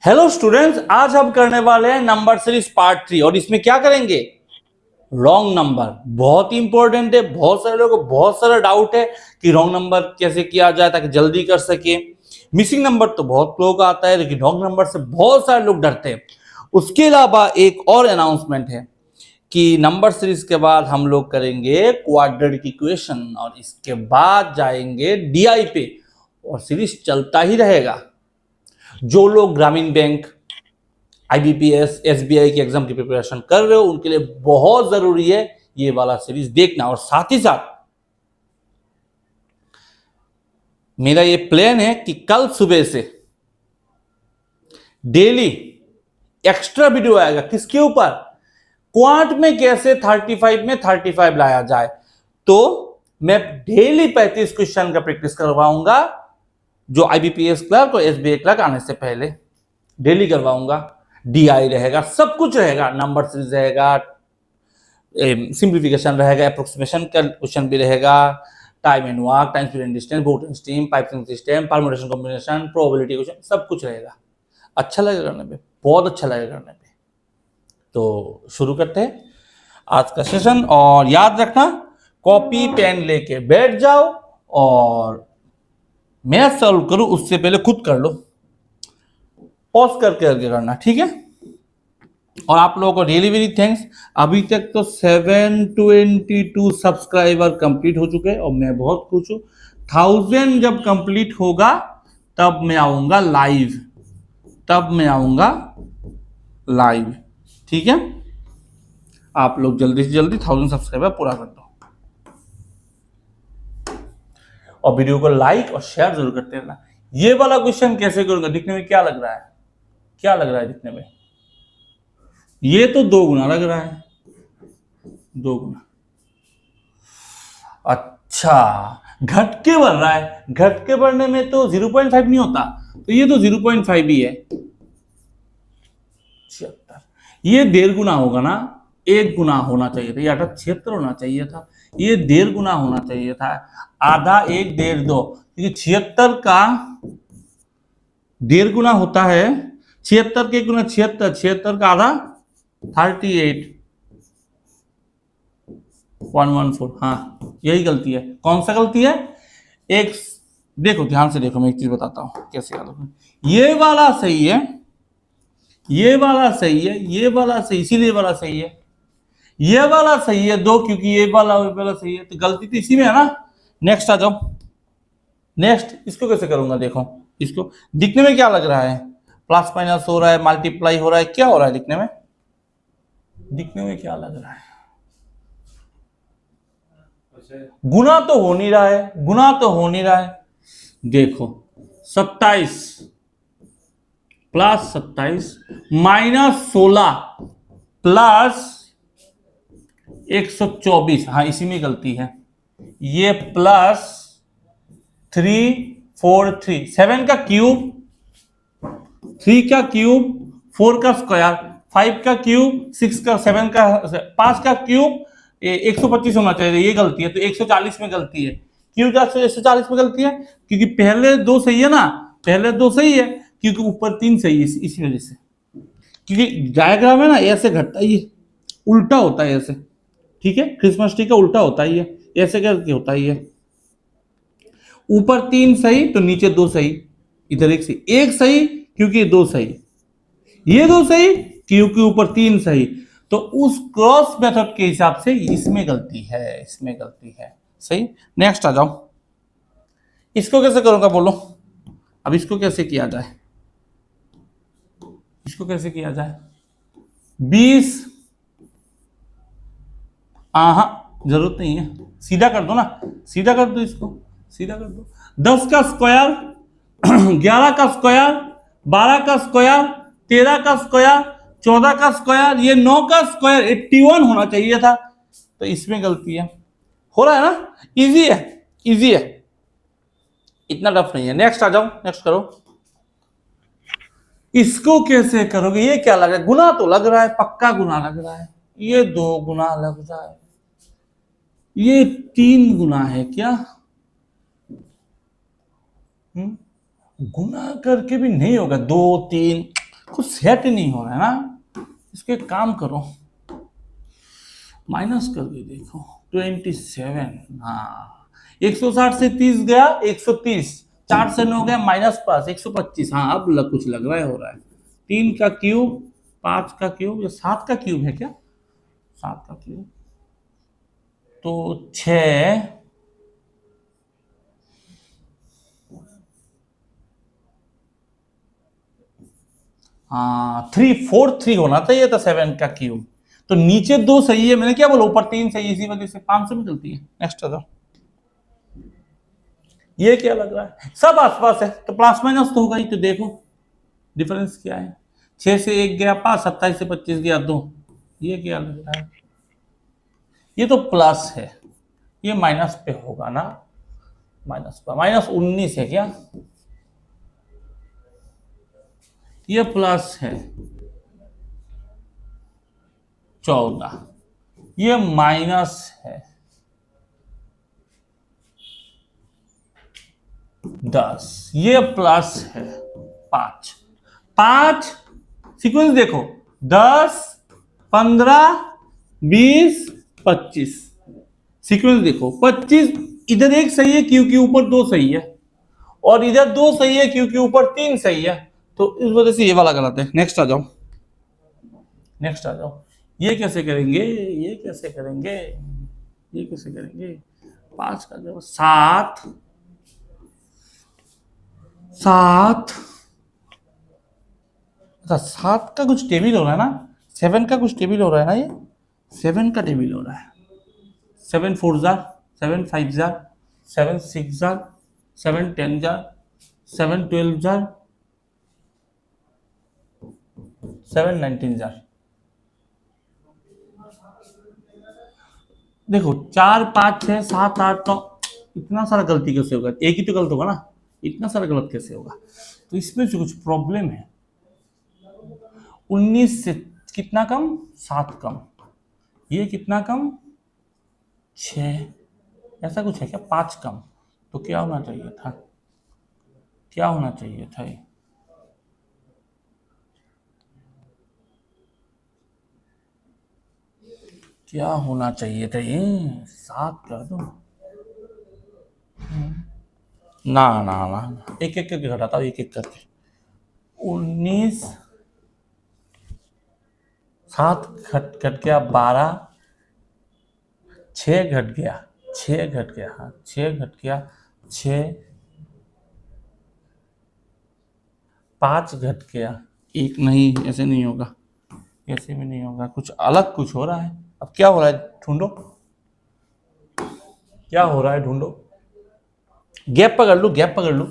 Hello students, आज हम करने वाले हैं नंबर सीरीज पार्ट 3 और इसमें क्या करेंगे? Wrong number. बहुत ही इंपॉर्टेंट है। बहुत सारे लोगों को बहुत सारा डाउट है कि रॉन्ग नंबर कैसे किया जाए ताकि जल्दी कर सके। मिसिंग नंबर तो बहुत लोगों का आता है, लेकिन रॉन्ग नंबर से बहुत सारे लोग डरते हैं। उसके अलावा एक और अनाउंसमेंट है कि नंबर सीरीज के बाद हम लोग करेंगे क्वाड्रेटिक इक्वेशन और इसके बाद जाएंगे डीआई पे और सीरीज चलता ही रहेगा। जो लोग ग्रामीण बैंक, आईबीपीएस, एसबीआई की एग्जाम की प्रिपरेशन कर रहे हो उनके लिए बहुत जरूरी है ये वाला सीरीज देखना। और साथ ही साथ मेरा ये प्लान है कि कल सुबह से डेली एक्स्ट्रा वीडियो आएगा। किसके ऊपर? क्वांट में कैसे 35 में 35 लाया जाए। तो मैं डेली 35 क्वेश्चन का प्रैक्टिस करवाऊंगा, जो आईबीपीएस क्लर्क और एसबीआई क्लर्क आने से पहले डेली करवाऊंगा। डीआई रहेगा, सब कुछ रहेगा, नंबर सीरीज रहेगा, सिंप्लीफिकेशन रहेगा, अप्रोक्सीमेशन का क्वेश्चन भी रहेगा, time and work, time speed and distance, boat steam, piping system, permutation combination, probability question, सब कुछ रहेगा। अच्छा लगेगा करने पे, बहुत अच्छा लगेगा करने पे। तो शुरू करते हैं आज का सेशन। और याद रखना, कॉपी पेन लेके बैठ जाओ और मैं सॉल्व करूं उससे पहले खुद कर लो, पॉज करके करना, ठीक है? और आप लोगों को रियली वेरी थैंक्स। अभी तक तो 722 सब्सक्राइबर कंप्लीट हो चुके हैं और मैं बहुत खुश हूं। 1000 जब कंप्लीट होगा तब मैं आऊंगा लाइव, ठीक है? आप लोग जल्दी से जल्दी 1000 सब्सक्राइबर पूरा कर दो और वीडियो को लाइक और शेयर जरूर करते रहना। ये वाला क्वेश्चन कैसे करूंगा? दिखने में क्या लग रहा है? दिखने में ये तो 2 गुना लग रहा है, 2 गुना। अच्छा, घट के बढ़ रहा है। घट के बढ़ने में तो 0.5 नहीं होता, तो ये तो 0.5 ही है। 76, ये 1.5 गुना होगा ना? 1 गुना होना चाहिए था, ये 76 होना चाहिए था, ये 1.5 गुना होना चाहिए था। आधा 1 1.5 2, क्योंकि 76 का 1.5 गुना होता है। 76 के 1 गुना 76, 76 का आधा 38 114। हाँ, यही गलती है। कौन सा गलती है? एक देखो, ध्यान से देखो, मैं एक चीज बताता हूं कैसे याद रखना। ये वाला सही है, ये वाला सही है, ये वाला सही, इसीलिए वाला सही है। ये वाला सही है 2, क्योंकि ये वाला सही है, तो गलती तो इसी में है ना। नेक्स्ट आ जाओ। नेक्स्ट इसको कैसे करूंगा? देखो, इसको दिखने में क्या लग रहा है? प्लस माइनस हो रहा है, मल्टीप्लाई हो रहा है, क्या हो रहा है दिखने में? दिखने में क्या लग रहा है? गुना तो हो नहीं रहा है, गुना तो हो नहीं रहा है। देखो, 27 प्लस 27 माइनस 16 प्लस 124, हाँ इसी में गलती है। ये प्लस 343, 7 का क्यूब, 3 का क्यूब, 4 का स्क्वायर, 5 का क्यूब, 6 का, 7 का, 5 का क्यूब, 125 होना चाहिए, ये गलती है। तो 140 में गलती है। क्यों 140 में गलती है? क्योंकि पहले 2 सही है ना, पहले 2 सही है, क्योंकि ऊपर 3 सही है, इसी वजह से। क्योंकि डायग्राम है ना, ऐसे घटता है, ये उल्टा होता है ऐसे, ठीक है? क्रिसमस ट्री का उल्टा होता ही है, ऐसे करके होता ही है। ऊपर 3 सही तो नीचे 2 सही, इधर 1 सही, 1 सही क्योंकि 2 सही, ये 2 सही क्योंकि ऊपर 3 सही। तो उस क्रॉस मेथड के हिसाब से इसमें गलती है, इसमें गलती है। सही। नेक्स्ट आ जाओ। इसको कैसे करूंगा बोलो? अब इसको कैसे किया जाए? इसको कैसे किया जाए? 20, जरूरत नहीं है, सीधा कर दो ना, सीधा कर दो, इसको सीधा कर दो। 10 का स्क्वायर 11 का स्क्वायर, 12 का स्क्वायर, 13 का स्क्वायर, 14 का स्क्वायर, ये 9 का स्क्वायर 81 होना चाहिए था, तो इसमें गलती है। हो रहा है ना? इजी है, इजी है, इतना टफ नहीं है। नेक्स्ट आ जाओ, नेक्स्ट करो। इसको कैसे करोगे? ये क्या लग रहा है? गुना तो लग रहा है, पक्का गुना लग रहा है। ये 2 गुना लग रहा है, ये 3 गुना है क्या? गुना करके भी नहीं होगा। 2 3 कुछ सेट नहीं हो रहा है ना, इसके एक काम करो, माइनस कर दो, देखो 27, हाँ 160 से 30 गया 130, 4 से 9 गया -5 125, हाँ अब कुछ लग रहा है, हो रहा है। 3 का क्यूब 5 का क्यूब, ये 7 का क्यूब है क्या, 7 का क्यूब तो 6, हाँ 343 होना चाहिए था 7 का क्यूब, तो नीचे 2 सही है, मैंने क्या बोला ऊपर 3 सही है, इसी वजह से 500 में चलती है। नेक्स्ट आ जाओ, ये क्या लग रहा है, सब आसपास है तो प्लस माइनस तो होगा ही, तो देखो डिफरेंस क्या है, 6 से 1 गया 5, 27 से 25 गया 2, ये क्या लग रहा है, ये तो प्लस है, ये माइनस पे होगा ना, माइनस पर, -19 है क्या, ये प्लस है 14, ये माइनस है 10, ये प्लस है 5, 5 सीक्वेंस देखो, 10 15 20 25, सीक्वेंस देखो, 25 इधर एक सही है क्योंकि ऊपर 2 सही है, और इधर 2 सही है क्योंकि ऊपर 3 सही है, तो इस वजह से ये वाला गलत है। नेक्स्ट आ जाओ, नेक्स्ट आ जाओ, ये कैसे करेंगे, ये कैसे करेंगे, ये कैसे करेंगे, 5 का जब 7 7, अच्छा 7 का कुछ टेबल हो रहा है ना, 7 का कुछ टेबल हो रहा है ना, ये 7 का टेबल हो रहा है, 7 4 jar, 7 5 jar, 7 6 jar, 7 10 jar, 7 12 jar, 7 19 jar, देखो 4 5 6 7 8 9, इतना सारा गलती कैसे होगा, एक ही तो गलत होगा ना, इतना सारा गलत कैसे होगा, तो इसमें से कुछ प्रॉब्लम है। 19 से कितना कम, 7 कम, ये कितना कम 6, ऐसा कुछ है क्या, 5 कम, तो क्या होना चाहिए था, क्या होना चाहिए था, ये क्या होना चाहिए था, ये 7 कर दो, ना ना ना, एक एक करके घटाता हूँ, एक एक करके, 19 7 घट गया 12, 6 घट गया, 6 घट गया, हाँ 6 घट गया 6, 5 घट गया 1, नहीं ऐसे नहीं होगा, ऐसे भी नहीं होगा, कुछ अलग कुछ हो रहा है, अब क्या हो रहा है ढूंढो, क्या हो रहा है ढूंढो, गैप पकड़ लो, गैप पकड़ लो,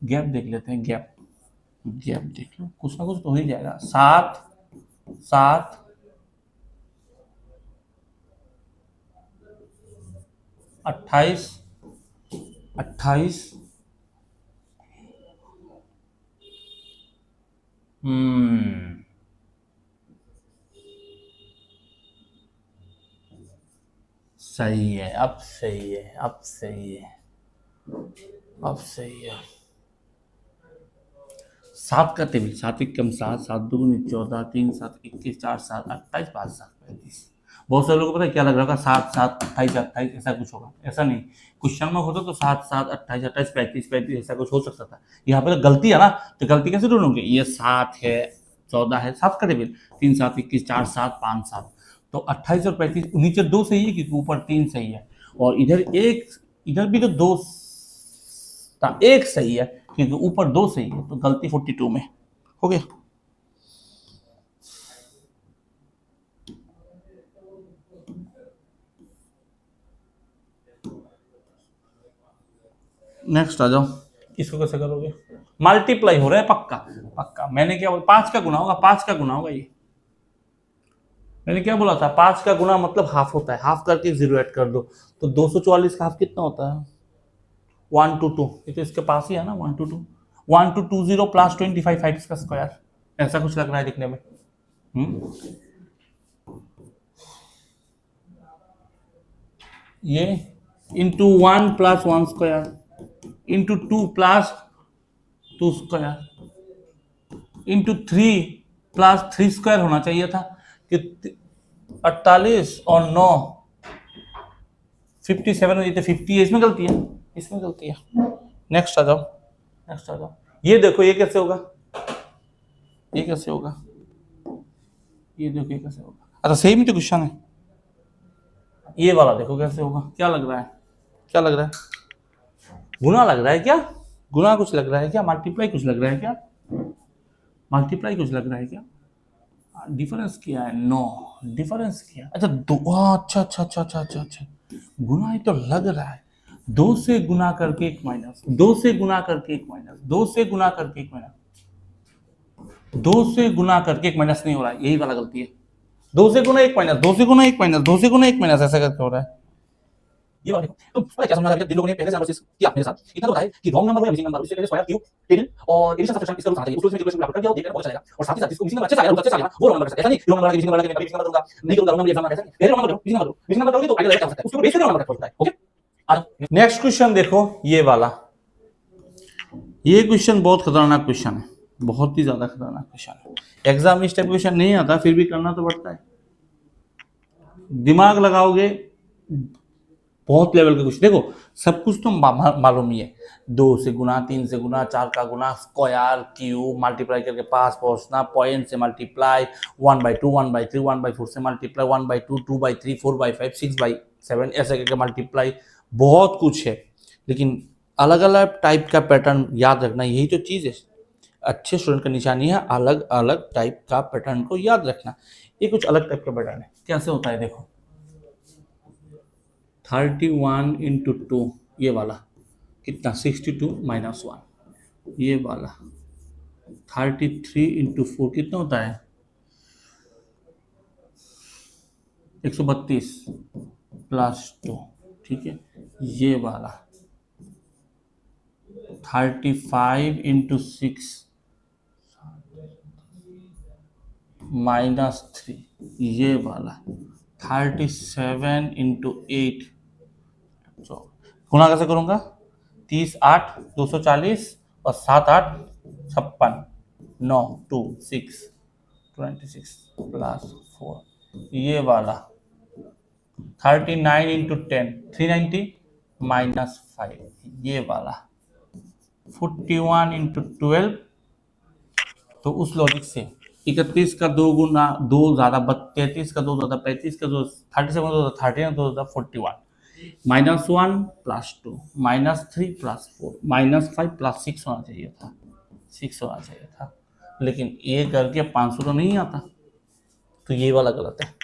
गैप देख लेते हैं, गैप, गैप देख लो, कुछ ना कुछ तो हो ही जाएगा, 7 7 28 28, सही है, अब सही है, अब सही है, अब सही है, 7 का टेबल, 7 1 कम 7, 7 2 14, 3 7 21, 4 7 28, 5 7 35, बहुत सारे लोगों को पता है क्या लग रहा होगा, 7 7 28 28 ऐसा कुछ होगा, ऐसा नहीं, क्वेश्चन में होता तो 7 7 28 28 35 35 ऐसा कुछ हो सकता था, यहाँ पे तो गलती है ना, तो गलती कैसे ढूंढोगे, ये 7 है 14 है, 7 का टेबल, 3 7 21, 4 7 5 7, तो 28 और 35 नीचे 2 सही है क्योंकि ऊपर 3 सही है, और इधर एक, इधर भी तो 2 था, एक सही है क्योंकि ऊपर 2 सही है, तो गलती 42 में हो गया। नेक्स्ट आ जाओ, इसको कैसे करोगे, मल्टीप्लाई हो रहा है पक्का, पक्का मैंने क्या बोला, 5 का गुना होगा, 5 का गुना होगा, ये मैंने क्या बोला था, 5 का गुना मतलब हाफ होता है, हाफ करके 0 ऐड कर दो, तो 244 का हाफ कितना होता है, 1 to 2, ये तो इसके पास ही है ना, 1 to 2, 1 to 20 प्लस 25 5 का स्क्वायर, ऐसा कुछ लग रहा है दिखने में, ये into 1 plus 1 square, into 2 plus 2 square, into 3 plus 3 square होना चाहिए था कि 48 और 9 57 हो जाते 50 है। इसमें गलती है, इसमें गलती है। नेक्स्ट आ जाओ, नेक्स्ट आ जाओ। ये देखो ये कैसे होगा, ये कैसे होगा, ये देखो ये कैसे होगा। अच्छा सेम ही तो क्वेश्चन है। ये वाला देखो कैसे होगा, क्या लग रहा है, क्या लग रहा है? गुना लग रहा है क्या? गुना कुछ लग रहा है क्या? मल्टीप्लाई कुछ लग रहा है क्या? मल्टीप्लाई कुछ लग रहा है क्या? डिफरेंस किया है? नो, डिफरेंस किया। अच्छा दो, अच्छा अच्छा अच्छा अच्छा अच्छा अच्छा, गुना ही तो लग रहा है। 2 से गुना करके 1 माइनस, 2 से गुना करके 1 माइनस, 2 से गुना करके 1 माइनस, 2 से गुना करके 1 माइनस नहीं हो रहा है, यही वाला गलती है। 2 से गुना 1 माइनस, 2 से गुना 1 माइनस, 2 से गुना 1 माइनस, ऐसा करके हो रहा है। ये वाला देखो, तो पता है क्या समझ आ गया? जिन लोगों ने पहले से एनालिसिस किया मेरे साथ, इतना तो बताया कि रॉन्ग नंबर हो या मिसिंग नंबर हो, इससे पहले स्क्वायर क्यूब टेबल और एडिशन सब्ट्रैक्शन इसका रूल समझ चाहिए। उसको इसमें कैलकुलेशन लागू कर दिया, देखना बहुत चलेगा। और साथ ही साथ इसको मिसिंग नंबर अच्छे से आया, अच्छे से आया, वो रॉन्ग नंबर ऐसा नहीं रॉन्ग नंबर मिसिंग नंबर लगे, मिसिंग नंबर दूंगा नहीं दूंगा, रॉन्ग नंबर एग्जाम में ऐसा नहीं। पहले रॉन्ग नंबर दो, मिसिंग नंबर दो, मिसिंग नंबर दोगे तो आइडिया लगा सकता है, उसको बेस करके रॉन्ग नंबर होता है। ओके, नेक्स्ट क्वेश्चन देखो, ये वाला। ये क्वेश्चन बहुत खतरनाक क्वेश्चन है, बहुत ही ज्यादा खतरनाक क्वेश्चन है। एग्जाम में इस टाइप क्वेश्चन नहीं आता, फिर भी करना तो पड़ता है। दिमाग लगाओगे, बहुत लेवल के कुछ देखो, सब कुछ तो मालूम ही है। 2 से गुना, 3 से गुना, 4 का गुना, स्क्वायर क्यूब, मल्टीप्लाई करके पास पहुंचना, पॉइंट से मल्टीप्लाई, 1/2, 1/3, 1/4 से मल्टीप्लाई, 1/2, 2/3, 4/5, 6/7, ऐसे करके मल्टीप्लाई। बहुत कुछ है, लेकिन अलग अलग टाइप का पैटर्न याद रखना, यही तो चीज़ है। अच्छे स्टूडेंट का निशानी है अलग अलग टाइप का पैटर्न को याद रखना। ये कुछ अलग टाइप का पैटर्न है, कैसे होता है देखो। 31 इंटू 2, ये वाला कितना, 62 माइनस 1। ये वाला 33 इंटू 4 कितना होता है, 132 प्लस 2। ठीक है, ये वाला 35 इंटू 6 माइनस 3। ये वाला 37 इंटू 8। गुना कैसे करूंगा, 30 8 240 और 7 8 56, 9 2 6 26 प्लस 4। ये वाला 39 इंटू 10 390 माइनस 5। ये वाला 41 इंटू 12। तो उस लॉजिक से 31 का 2 गुना 2 ज्यादा 33 का 2 ज्यादा 35 का 2 37 का 2 ज्यादा 13 2 ज्यादा 41 minus 1 plus 2 minus 3 plus 4 minus 5 plus 6 होना चाहिए था, 6 होना चाहिए था। लेकिन ये करके 500 तो नहीं आता, तो ये वाला गलत है।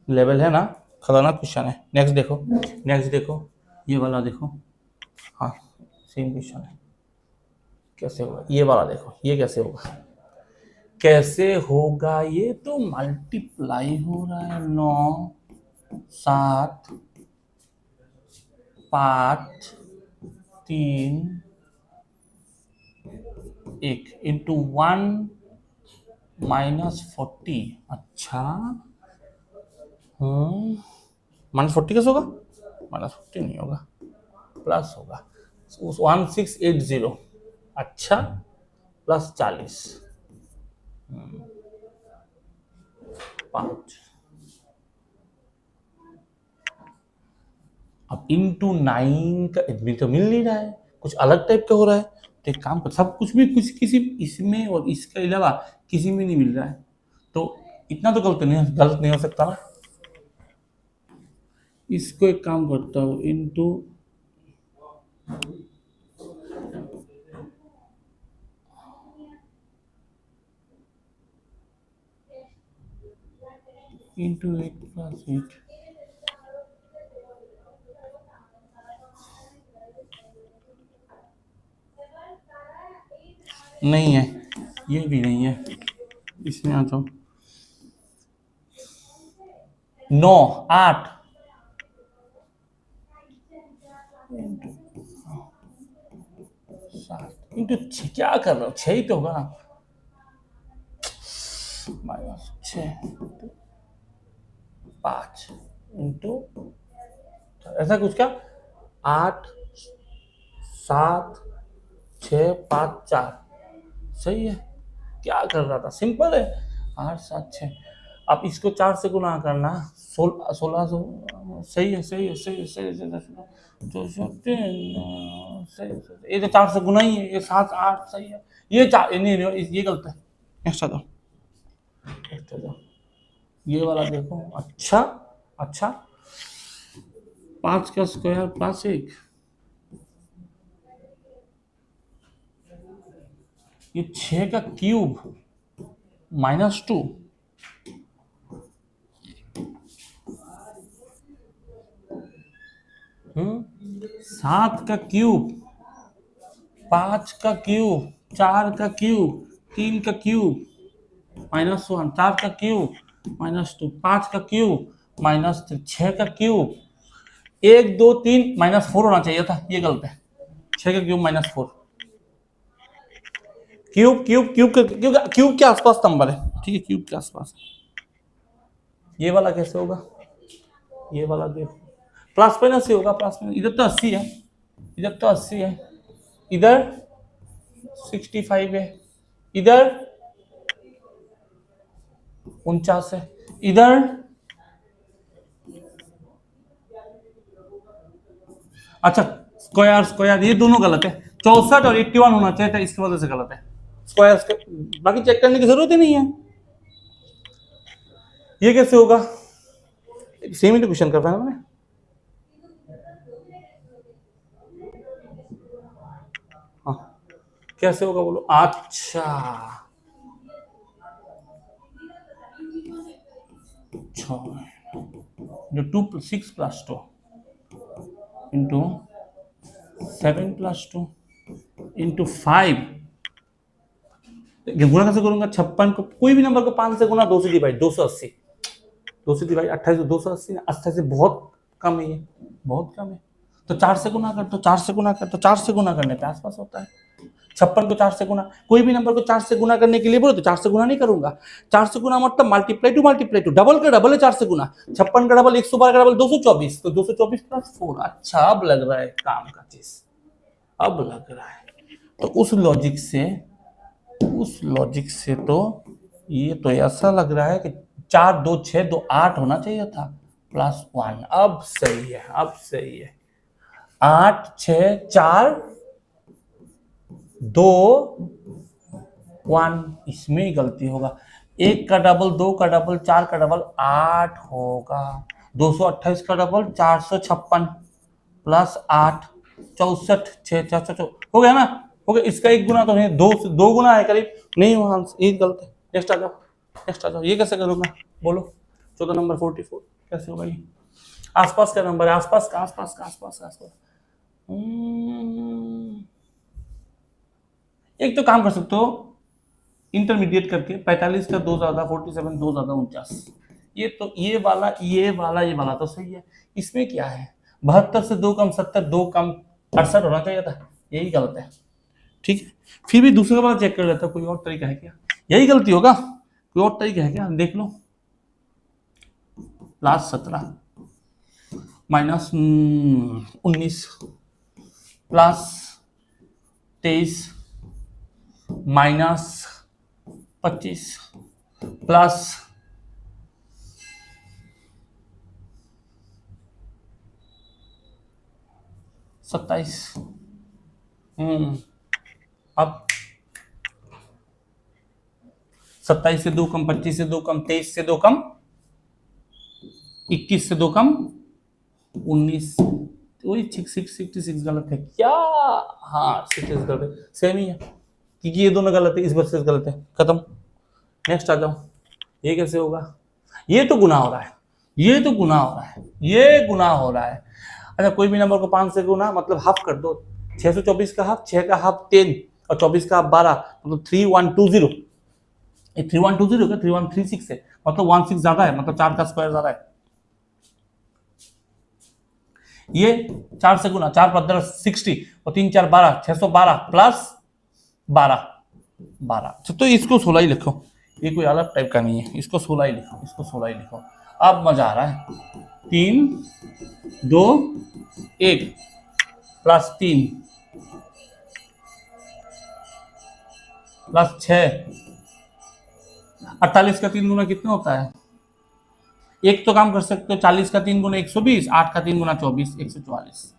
लेवल है ना, खतरनाक क्वेश्चन है। नेक्स्ट देखो, नेक्स्ट देखो, ये वाला देखो। हाँ सेम क्वेश्चन है, कैसे होगा ये वाला देखो, ये कैसे होगा, कैसे होगा। ये तो मल्टीप्लाई हो रहा है, 9 7 5 3 1 इंटू 1 माइनस 40। अच्छा माइनस 40 कैसे होगा, माइनस 40 नहीं होगा, प्लस होगा। 1680। अच्छा प्लस 40 5। अब इंटू 9 का भी तो मिल नहीं रहा है, कुछ अलग टाइप का हो रहा है। तो एक काम कर, सब कुछ भी कुछ किसी इसमें और इसके अलावा किसी में नहीं मिल रहा है, तो इतना तो गलत नहीं हो सकता ना। इसको एक काम करता हूँ, इंटू इंटू 8 प्लस 8। नहीं है, ये भी नहीं है, इसमें आ जाओ। 9 8 इंटू 6, क्या कर रहा हो, 6 ही तो होगा ना, माइनस 6 5 इंटू ऐसा कुछ क्या, 8 7 6 5 4 सही है। क्या कर रहा था, सिंपल है। 8 7 6। अब इसको 4 से गुना करना, 1600। सही है सही है सही है सही है सही है, सही है। ये तो 4 से गुना ही है, ये 7 8 सही है। ये 4 नहीं नहीं, ये गलत है। नेक्स्ट आ जाओ, नेक्स्ट आ जाओ। ये वाला देखो। अच्छा अच्छा, 5 का स्क्वायर प्लस 1, ये 6 का क्यूब -2, 7 का क्यूब, 5 का क्यूब, 4 का क्यूब, 3 का क्यूब -1, 4 का क्यूब -2, 5 का क्यूब -3, 6 का क्यूब 1 2 3 -4 होना चाहिए था, ये गलत है। 6 का cube -4, cube cube cube cube cube के आसपास नंबर है, ठीक है, क्यूब के आसपास। ये वाला कैसे होगा, ये वाला देखो, प्लस माइनस ही होगा, प्लस माइनस। इधर तो 80 है, इधर तो 80 है, इधर 65 है, इधर 49 है, इधर अच्छा स्क्वायर स्क्वायर ये दोनों गलत है। 64 और 81 होना चाहिए था, इसकी वजह से गलत है। स्क्वायर बाकी चेक करने की जरूरत ही नहीं है। ये कैसे होगा, सेम ही तो क्वेश्चन कर पाया मैंने। हाँ कैसे होगा बोलो। अच्छा जो 2 6 + 2 इंटू 7 + 2 इंटू 5, गुना कैसे करूंगा। 56 को कोई भी नंबर को 5 से गुना, 2 से डिवाइड, 280, 2 से डिवाइड 28, 280 ना, 88 बहुत कम है, ये बहुत कम है। तो 4 से गुना कर, तो 4 से गुना कर, तो 4 से गुना करने पे आसपास होता है। 56 को 4 से गुना, कोई भी नंबर को 4 से गुना करने के लिए बोलो तो 4 से गुना नहीं करूंगा। 4 से गुना मतलब मल्टीप्लाई टू, डबल का डबल है 4 से गुना। 56 का डबल 112 का डबल 224, तो 224 + 4। अच्छा अब लग रहा है काम का चीज, अब लग रहा है। तो उस लॉजिक से तो ये तो ऐसा लग रहा है कि 4 2 6 2 8 होना चाहिए था, +1। अब सही है, अब सही है। 8 6 4 2 1, इसमें ही गलती होगा। 1 का डबल, 2 का डबल, 4 का डबल 8 होगा। 228 का डबल 456 +8 64 6 4 हो गया ना, हो गया। इसका एक गुना तो नहीं, दो गुना है करीब, नहीं हुआ आंसर, ये गलत है। नेक्स्ट आ जाओ, नेक्स्ट आ जाओ। ये कैसे करूंगा बोलो। 14 नंबर 44 कैसे होगा ये। आसपास का नंबर है, आसपास का आसपास का आसपास का आसपास। एक तो काम कर सकते हो, इंटरमीडिएट करके 45 का 2 ज्यादा 47, 2 ज्यादा 49। ये तो ये वाला तो सही है। इसमें क्या है, 72 से 2 कम 70, 2 कम 68 होना चाहिए था, यही गलत है। ठीक है, फिर भी दूसरे वाला चेक कर लेता, कोई और तरीका है क्या। यही गलती होगा, कोई और तरीका है क्या, देख लो। Last 17 -19 +23 -25 plus 27। अब 27 से 2 कम, 25 से 2 कम, 23 से 2 कम, 21 से 2 कम 19, वही 66 गलत है क्या। हाँ 66 गलत है, सेम ही है, क्योंकि ये दोनों गलत है, इस वजह से गलत है, खत्म। नेक्स्ट आ जाओ। ये कैसे होगा, ये तो गुना हो रहा है, ये तो गुना हो रहा है, ये गुना हो रहा है। अच्छा कोई भी नंबर को 5 से गुना मतलब हाफ कर दो। 624 का हाफ, 6 का हाफ 10 और 24 का हाफ 12, मतलब 3120। ये 3120 का 3136 है, मतलब 16 ज्यादा है, मतलब 4 का स्क्वायर ज्यादा है। ये 4 से गुना, 4 15 60 और 3 4 12, 612 प्लस 12 12। तो इसको 16 ही लिखो, ये कोई अलग टाइप का नहीं है, इसको 16 ही लिखो, इसको 16 ही लिखो। अब मजा आ रहा है। 3 2 1 +3 प्लस 6। 48 का 3 गुना कितना होता है? एक तो काम कर सकते हो, 40 का 3 गुना 120, 8 का 3 गुना 24, 144।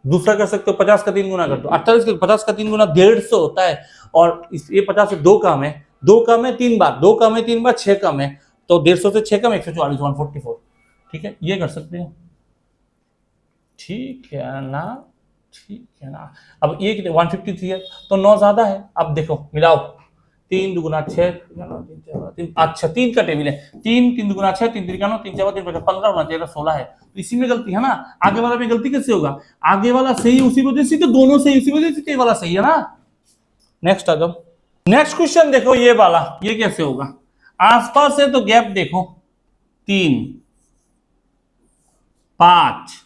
दूसरा कर सकते हो 50 का 3 गुना कर दो, 48 का 50 का 3 गुना 150 होता है। और ये 50 से 2 कम है, 2 कम है 3 बार, 2 कम है 3 बार, 6 कम है, तो 150 से 6 कम 144, 144। ठीक है, ये कर सकते हो। ठीक है ना, ठीक है ना। अब ये कितने 153 है, तो 9 ज्यादा है। अब देखो मिलाओ, 3 दुगुना 6, अच्छा 3 का टेबल है, 3 दुगुना 6, 3 3 9, 3 4 3 5 15 होना चाहिए, 16 है। तो इसी में गलती है ना, आगे वाला में गलती कैसे होगा? आगे वाला सही उसी वजह से, तो दोनों सही उसी वजह से ये वाला सही है ना। नेक्स्ट आ जाओ। नेक्स्ट क्वेश्चन देखो, ये वाला ये कैसे होगा? आसपास है तो गैप देखो, 3 5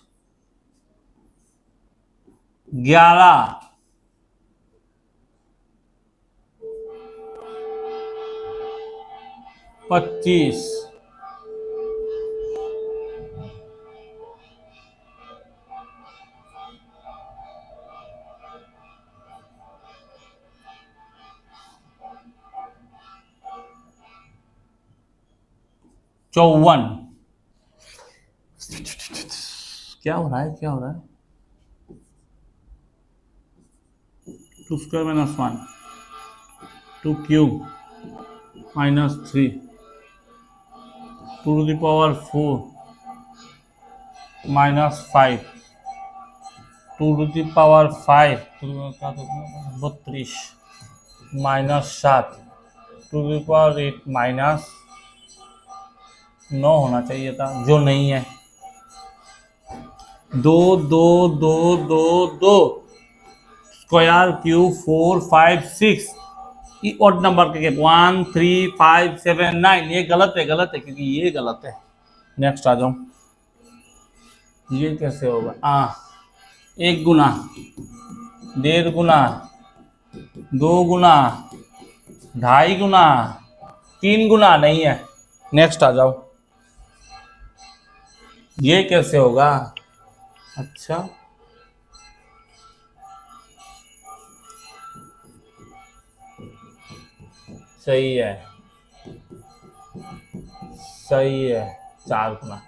11 25 54। क्या हो रहा है, क्या हो रहा है? 2 square minus 1, 2 cube minus 3, 2 to the power 4 minus 5, 2 to the power 5 32 minus 7, 2 to the power 8 minus 9 होना चाहिए था, जो नहीं है। 2 2 2 2 2 स्क्वायर क्यूब 4 5 6, ऑड नंबर के 1 3 5 7 9, ये गलत है, गलत है, क्योंकि ये गलत है। नेक्स्ट आ जाओ, ये कैसे होगा? 1 गुना 1.5 गुना 2 गुना 2.5 गुना 3 गुना नहीं है। नेक्स्ट आ जाओ, ये कैसे होगा? अच्छा, सही है, सही है, 4 गुना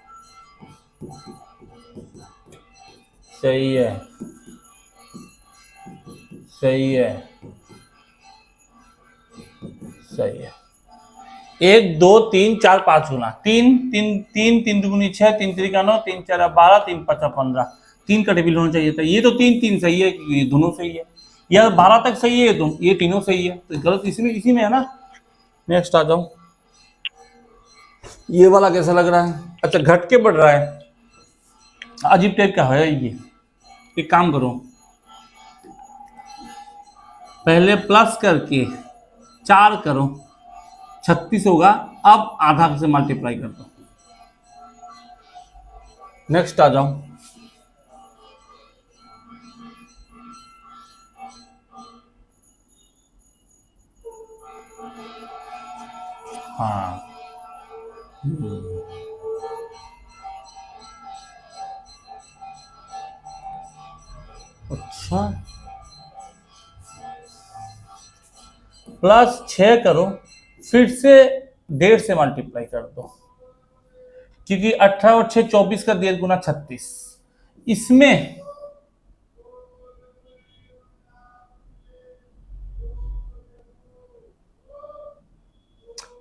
सही है, सही है, सही है। 1 2 3 4 5 गुना 3 3 3 3 दुगुनी 6, 3 3 का 9, 3 4 12, 3 5 15, 3 का टेबल होना चाहिए था। ये तो 3 3 सही है, ये दोनों सही है, या 12 तक सही है, ये तीनों सही है, तो गलत इसी में है ना। नेक्स्ट आ जाओ, ये वाला कैसा लग रहा है? अच्छा, घट के बढ़ रहा है, अजीब टाइप का है ये। एक काम करो, पहले प्लस करके 4 करो, 36 होगा, अब आधा से मल्टीप्लाई कर दो। नेक्स्ट आ जाओ, हाँ अच्छा, प्लस 6 करो, फिर से 1.5 से मल्टीप्लाई कर दो, क्योंकि 18 और 6 24 का 1.5 गुना 36। इसमें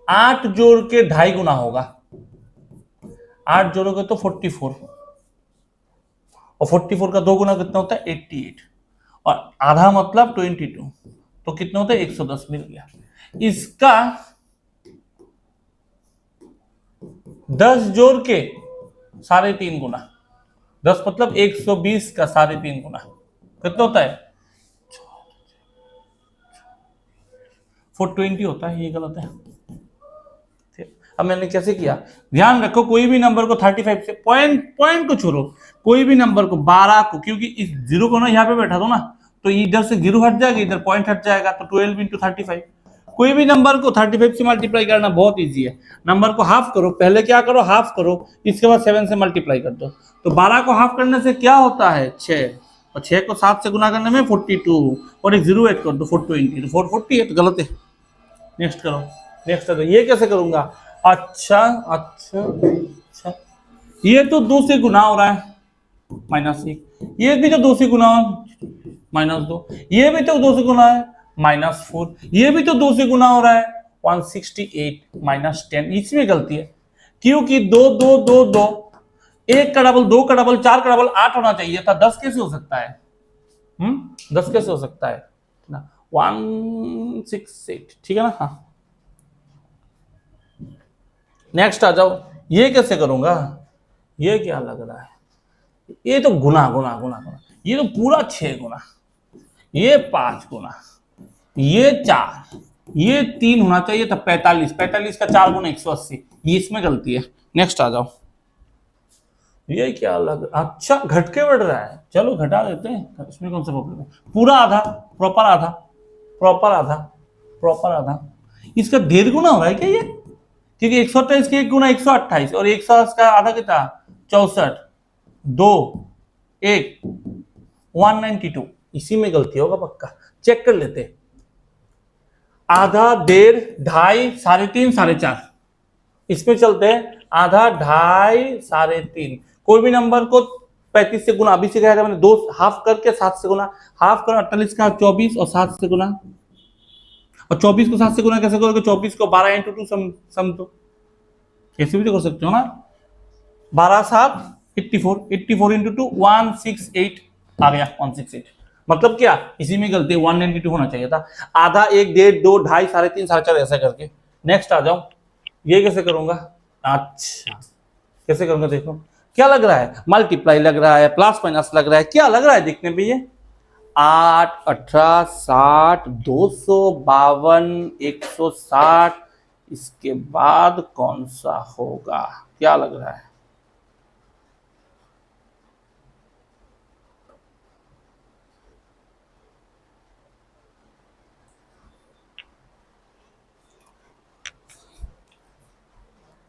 8 जोड़ के 2.5 गुना होगा, 8 जोड़ोगे तो 44, और 44 का 2 गुना कितना होता है? 88, और आधा मतलब 22, तो कितना होता है? 110 मिल गया। इसका 10 जोड़ के 3.5 गुना, 10 मतलब 120 का 3.5 गुना कितना होता है? 420 होता है, ये गलत है। अब मैंने कैसे किया, ध्यान रखो, कोई भी नंबर को 35 से पॉइंट को छोड़ो, कोई भी नंबर को 12 को, क्योंकि इस जीरो को ना यहाँ पे बैठा दो ना, तो इधर से जीरो हट जाएगा, इधर पॉइंट हट जाएगा, तो 12 इंटू 35। कोई भी नंबर को 35 से मल्टीप्लाई करना बहुत ईजी है। नंबर को हाफ करो, पहले क्या करो, हाफ करो, इसके बाद 7 से मल्टीप्लाई कर दो। तो 12 को हाफ करने से क्या होता है? 6। और 6 को 7 से गुना करने में 42 और एक जीरो ऐड कर दो 420 तो 440 है तो गलत है। नेक्स्ट करो, नेक्स्ट करो। ये कैसे करूंगा? अच्छा अच्छा अच्छा, ये तो 2 से गुना हो रहा है -1, ये भी तो 2 से गुना -2, ये भी तो 2 से गुना है -4, ये भी तो 2 से गुना हो रहा है 168 -10। इसमें गलती है क्योंकि 2 2 2 2, 1 का डबल 2 का डबल 4 का डबल 8 होना चाहिए था। 10 कैसे हो सकता है? 10 कैसे हो सकता है ना? 168, ठीक है ना? हाँ, नेक्स्ट आ जाओ। ये कैसे करूंगा? ये क्या लग रहा है? ये तो गुना गुना गुना गुना, ये तो पूरा 6 गुना, ये 5 गुना, ये 4, ये 3 होना चाहिए था 45, 45 का 4 गुना 180, ये इसमें गलती है। नेक्स्ट आ जाओ। ये क्या लग, अच्छा घट के बढ़ रहा है, चलो घटा देते हैं, इसमें कौन सा प्रॉब्लम है? पूरा आधा, प्रॉपर आधा, प्रॉपर आधा, प्रॉपर आधा। इसका 1.5 गुना हो रहा है क्या ये? क्योंकि 128 के 1 गुना 128 और 180 का आधा कितना? 64, 2, 1, 192। इसी में गलती होगा पक्का, चेक कर लेते। आधा, 1.5, 2.5, 3.5, 4.5, इसमें चलते हैं। आधा, 2.5, 3.5, कोई भी नंबर को 35 से गुना, अभी से कहा था मैंने, 2 हाफ करके 7 से गुना, हाफ कर 48 का 24 और 7 से गुना, और 24 को 7 से गुना कैसे करोगे? 24 को 12 × 2 सम दो, कैसे भी तो कर सकते हो ना। 12 7 84, 84 × 2 168 आ गया, 168। मतलब क्या? इसी में गलती, 192 होना चाहिए था। आधा, 1, 1.5, 2, 2.5, 3.5, 4.5 ऐसा करके। नेक्स्ट आ जाओ। ये कैसे करूंगा? अच्छा कैसे करूंगा देखो, क्या लग रहा है? मल्टीप्लाई लग रहा है, प्लस माइनस लग रहा है, क्या लग रहा है देखने में? ये 8, 18, 60, 252, 160, इसके बाद कौन सा होगा? क्या लग रहा है?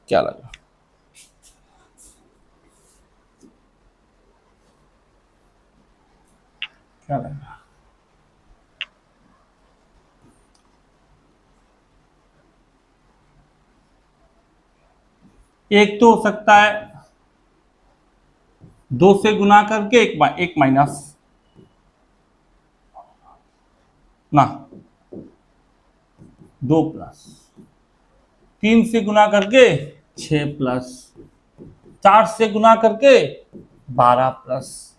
क्या लग रहा है? क्या लग रहा है? एक तो हो सकता है 2 से गुना करके एक माइनस ना, 2 प्लस, 3 से गुना करके 6 प्लस, 4 से गुना करके 12 प्लस,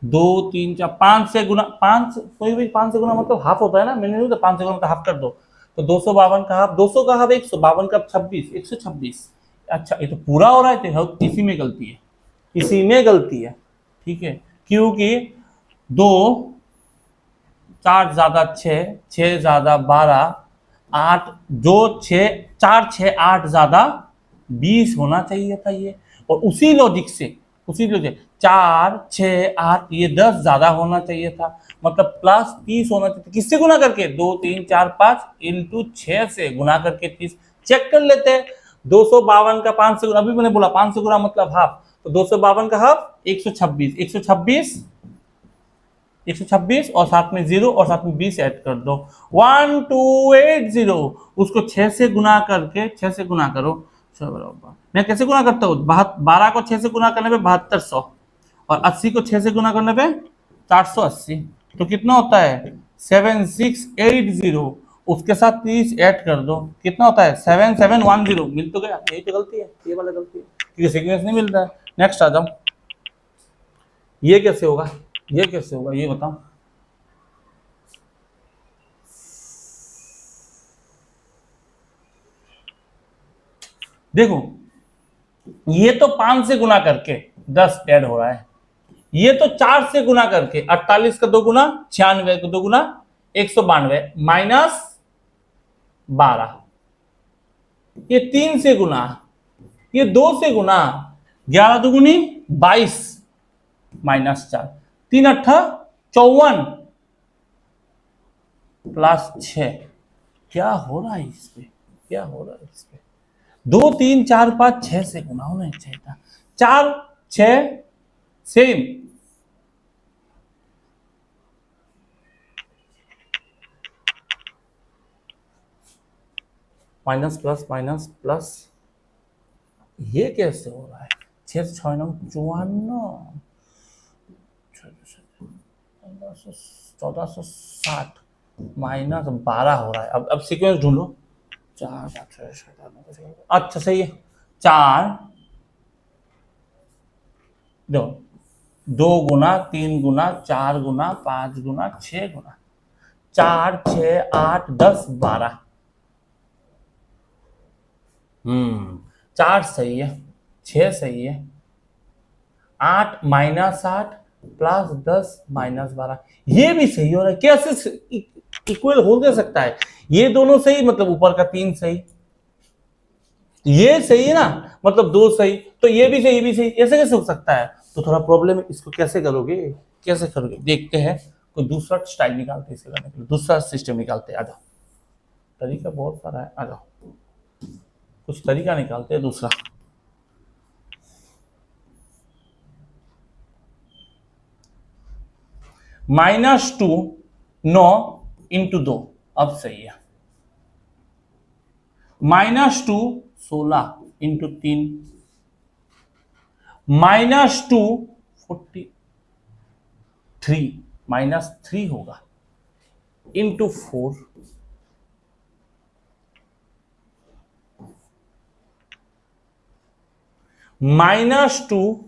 2 3 4, 5 से गुना, 5 कोई भी 5 से गुना मतलब हाफ होता है ना, मैंने नहीं तो 5 से गुना मतलब हाफ कर दो, तो 252 का हाफ, 200 का हाफ 152 का 26, 126। अच्छा ये तो पूरा हो रहा है, तो इसी में गलती है, इसी में गलती है, ठीक है। क्योंकि 2 4 ज्यादा 6, 6 ज्यादा 12, 8 जो 6 4 6 8 ज्यादा 20 होना चाहिए था ये, और उसी लॉजिक से, उसी लॉजिक 4 6 8 ये 10 ज्यादा होना चाहिए था, मतलब प्लस 30 होना चाहिए। किससे गुना करके? 2 3 4 5 इंटू 6 से गुना करके 30। चेक कर लेते हैं। 252 का 5 से गुना, अभी मैंने बोला 5 से गुना मतलब हाफ, तो 252 का हाफ 126, 126, 126 और साथ में 0 और साथ में 20 ऐड कर दो, 1280। उसको 6 से गुना करके, 6 से गुना करो, मैं कैसे गुना करता हूँ? 12 को 6 से गुना करने पे 7200 और 80 को 6 से गुना करने पे 480, तो कितना होता है? 7680। उसके साथ 30 ऐड कर दो, कितना होता है? 7710। मिल तो गया, यही तो गलती है, ये वाला गलती है क्योंकि सीक्वेंस नहीं मिल रहा है। नेक्स्ट आ जाओ। ये कैसे होगा? ये कैसे होगा ये बताओ। देखो ये तो 5 से गुना करके 10 ऐड हो रहा है, ये तो 4 से गुना करके 48 का 2 गुना 96 का 2 गुना 192 माइनस 12, ये 3 से गुना, ये 2 से गुना, 11 दुगुनी 22 माइनस 4, 3 अट्ठा 54 प्लस 6। क्या हो रहा है इस पे? क्या हो रहा है इस पे? 2 3 4 5 6 से गुना होना चाहिए था, 4 6 same, minus plus minus plus, ये कैसे हो रहा है? 6 6 9 54, 1460 -12 हो रहा है। अब सीक्वेंस ढूंढो। 4 5 6 7 8 9 10। अच्छा सही है। 4 दो 2 गुना 3 गुना 4 गुना 5 गुना 6 गुना 4 6 8 10 12। 4 सही है, 6 सही है, 8 -8 +10 -12, ये भी सही हो रहा है। कैसे इक्वल हो क्या सकता है? ये दोनों सही, मतलब ऊपर का 3 सही, ये सही है ना, मतलब 2 सही, तो ये भी सही, ये भी सही, ऐसे कैसे हो सकता है? तो थोड़ा प्रॉब्लम है, इसको कैसे करोगे? कैसे करोगे देखते हैं। कोई दूसरा स्टाइल निकालते हैं इसके करने के लिए, दूसरा सिस्टम निकालते हैं। आ जाओ, तरीका बहुत सारा है, आ जाओ कुछ तरीका निकालते हैं दूसरा। -2 9 × 2, अब सही है। -2 16 × 3, -2 43 -3 होगा × 4, -2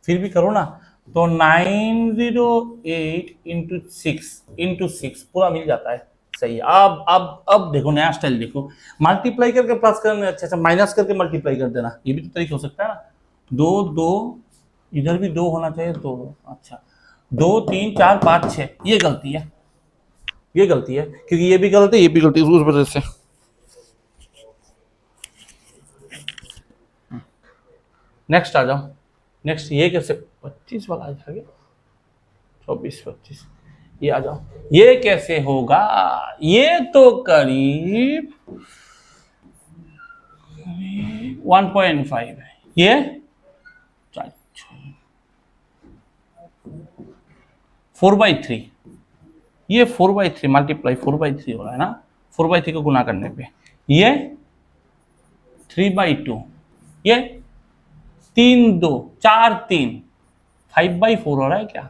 फिर भी करो ना, तो 908 × 6 पूरा मिल जाता है। सही है। अब देखो नया स्टाइल देखो, मल्टीप्लाई करके प्लस करना, अच्छा अच्छा माइनस करके मल्टीप्लाई कर देना, ये भी तो तरीका हो सकता है ना। 2 2, इधर भी 2 होना चाहिए, 2 अच्छा 2 3 4 5 6, ये गलती है, ये गलती है, क्योंकि ये भी गलत है, ये भी गलती है, उस वजह से। नेक्स्ट आ जाओ। नेक्स्ट ये कैसे 25 वाला आ जाएगा? 24 25, ये आ जाओ। ये कैसे होगा? ये तो करीब 1.5 है। ये 4/3, ये 4/3 मल्टीप्लाई 4/3 हो रहा है ना, 4/3 को गुना करने पे। ये 3/2, ये 3 2 4 3, 5/4 हो रहा है क्या?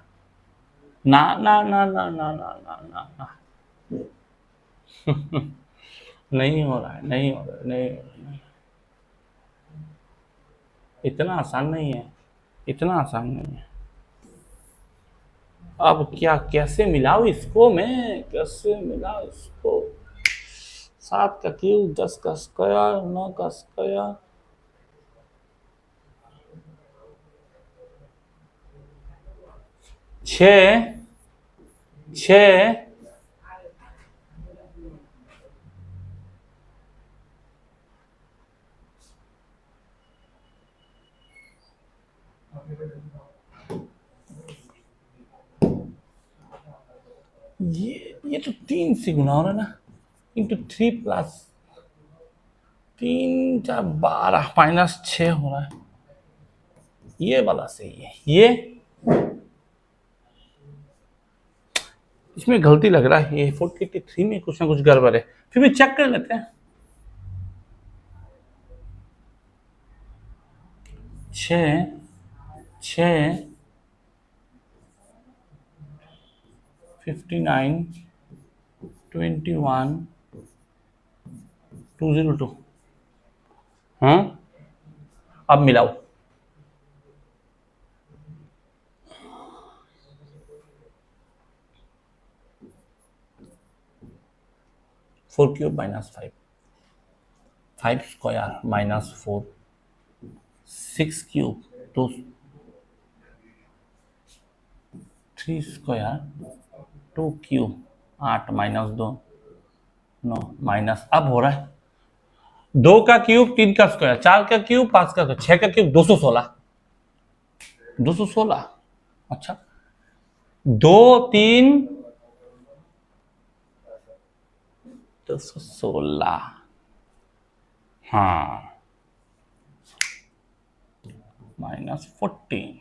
ना ना ना ना ना ना ना ना ना, नहीं हो रहा है, नहीं हो रहा है, नहीं हो रहा है। इतना आसान नहीं है, इतना आसान नहीं है। अब क्या, कैसे मिलाऊं इसको मैं, कैसे मिलाऊं इसको? 7 का क्यूब, 10 का स्क्वायर, 9 का स्क्वायर, 6 6 ये तो 3 से गुना हो रहा है ना, × 3 + 3 4 12 -6 हो रहा है। ये वाला सही है। ये इसमें गलती लग रहा है, ये 483 में कुछ ना कुछ गड़बड़ है, फिर भी चेक कर लेते हैं। 6 6 59 21 202। हाँ, अब मिलाओ। 4³ -5, 5² -4, 6³ तो 3² 2³ 8 -2 9 माइनस, अब हो रहा है 2 का क्यूब 3 का स्क्वायर, 4 का क्यूब 5 का स्क्वायर, 6 का क्यूब 216, 216। अच्छा 2 3 216, हाँ -14।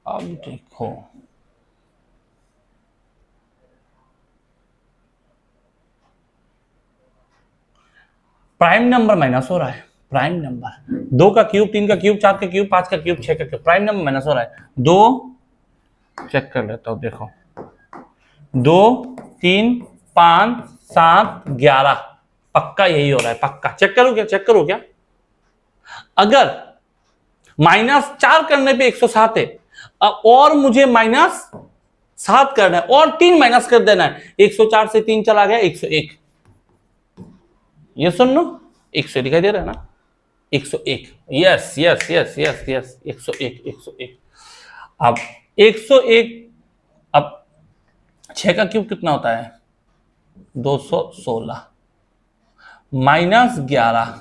अब देखो प्राइम नंबर माइनस हो रहा है, प्राइम नंबर 2 का क्यूब, 3 का क्यूब, 4 का क्यूब, 5 का क्यूब, 6 का क्यूब, प्राइम नंबर माइनस हो रहा है। 2 चेक कर लेता हूं, देखो 2 3 5 7 11, पक्का यही हो रहा है, पक्का। चेक करो क्या, चेक करो क्या। अगर -4 करने पे 107 है और मुझे -7 करना है और 3 माइनस कर देना है, 104 से 3 चला गया 101। ये सुन लो, 100 दिखाई दे रहा है ना, 101, yes yes yes yes yes, 101 101। अब 101, अब 6 का क्यूब कितना होता है, 216, -11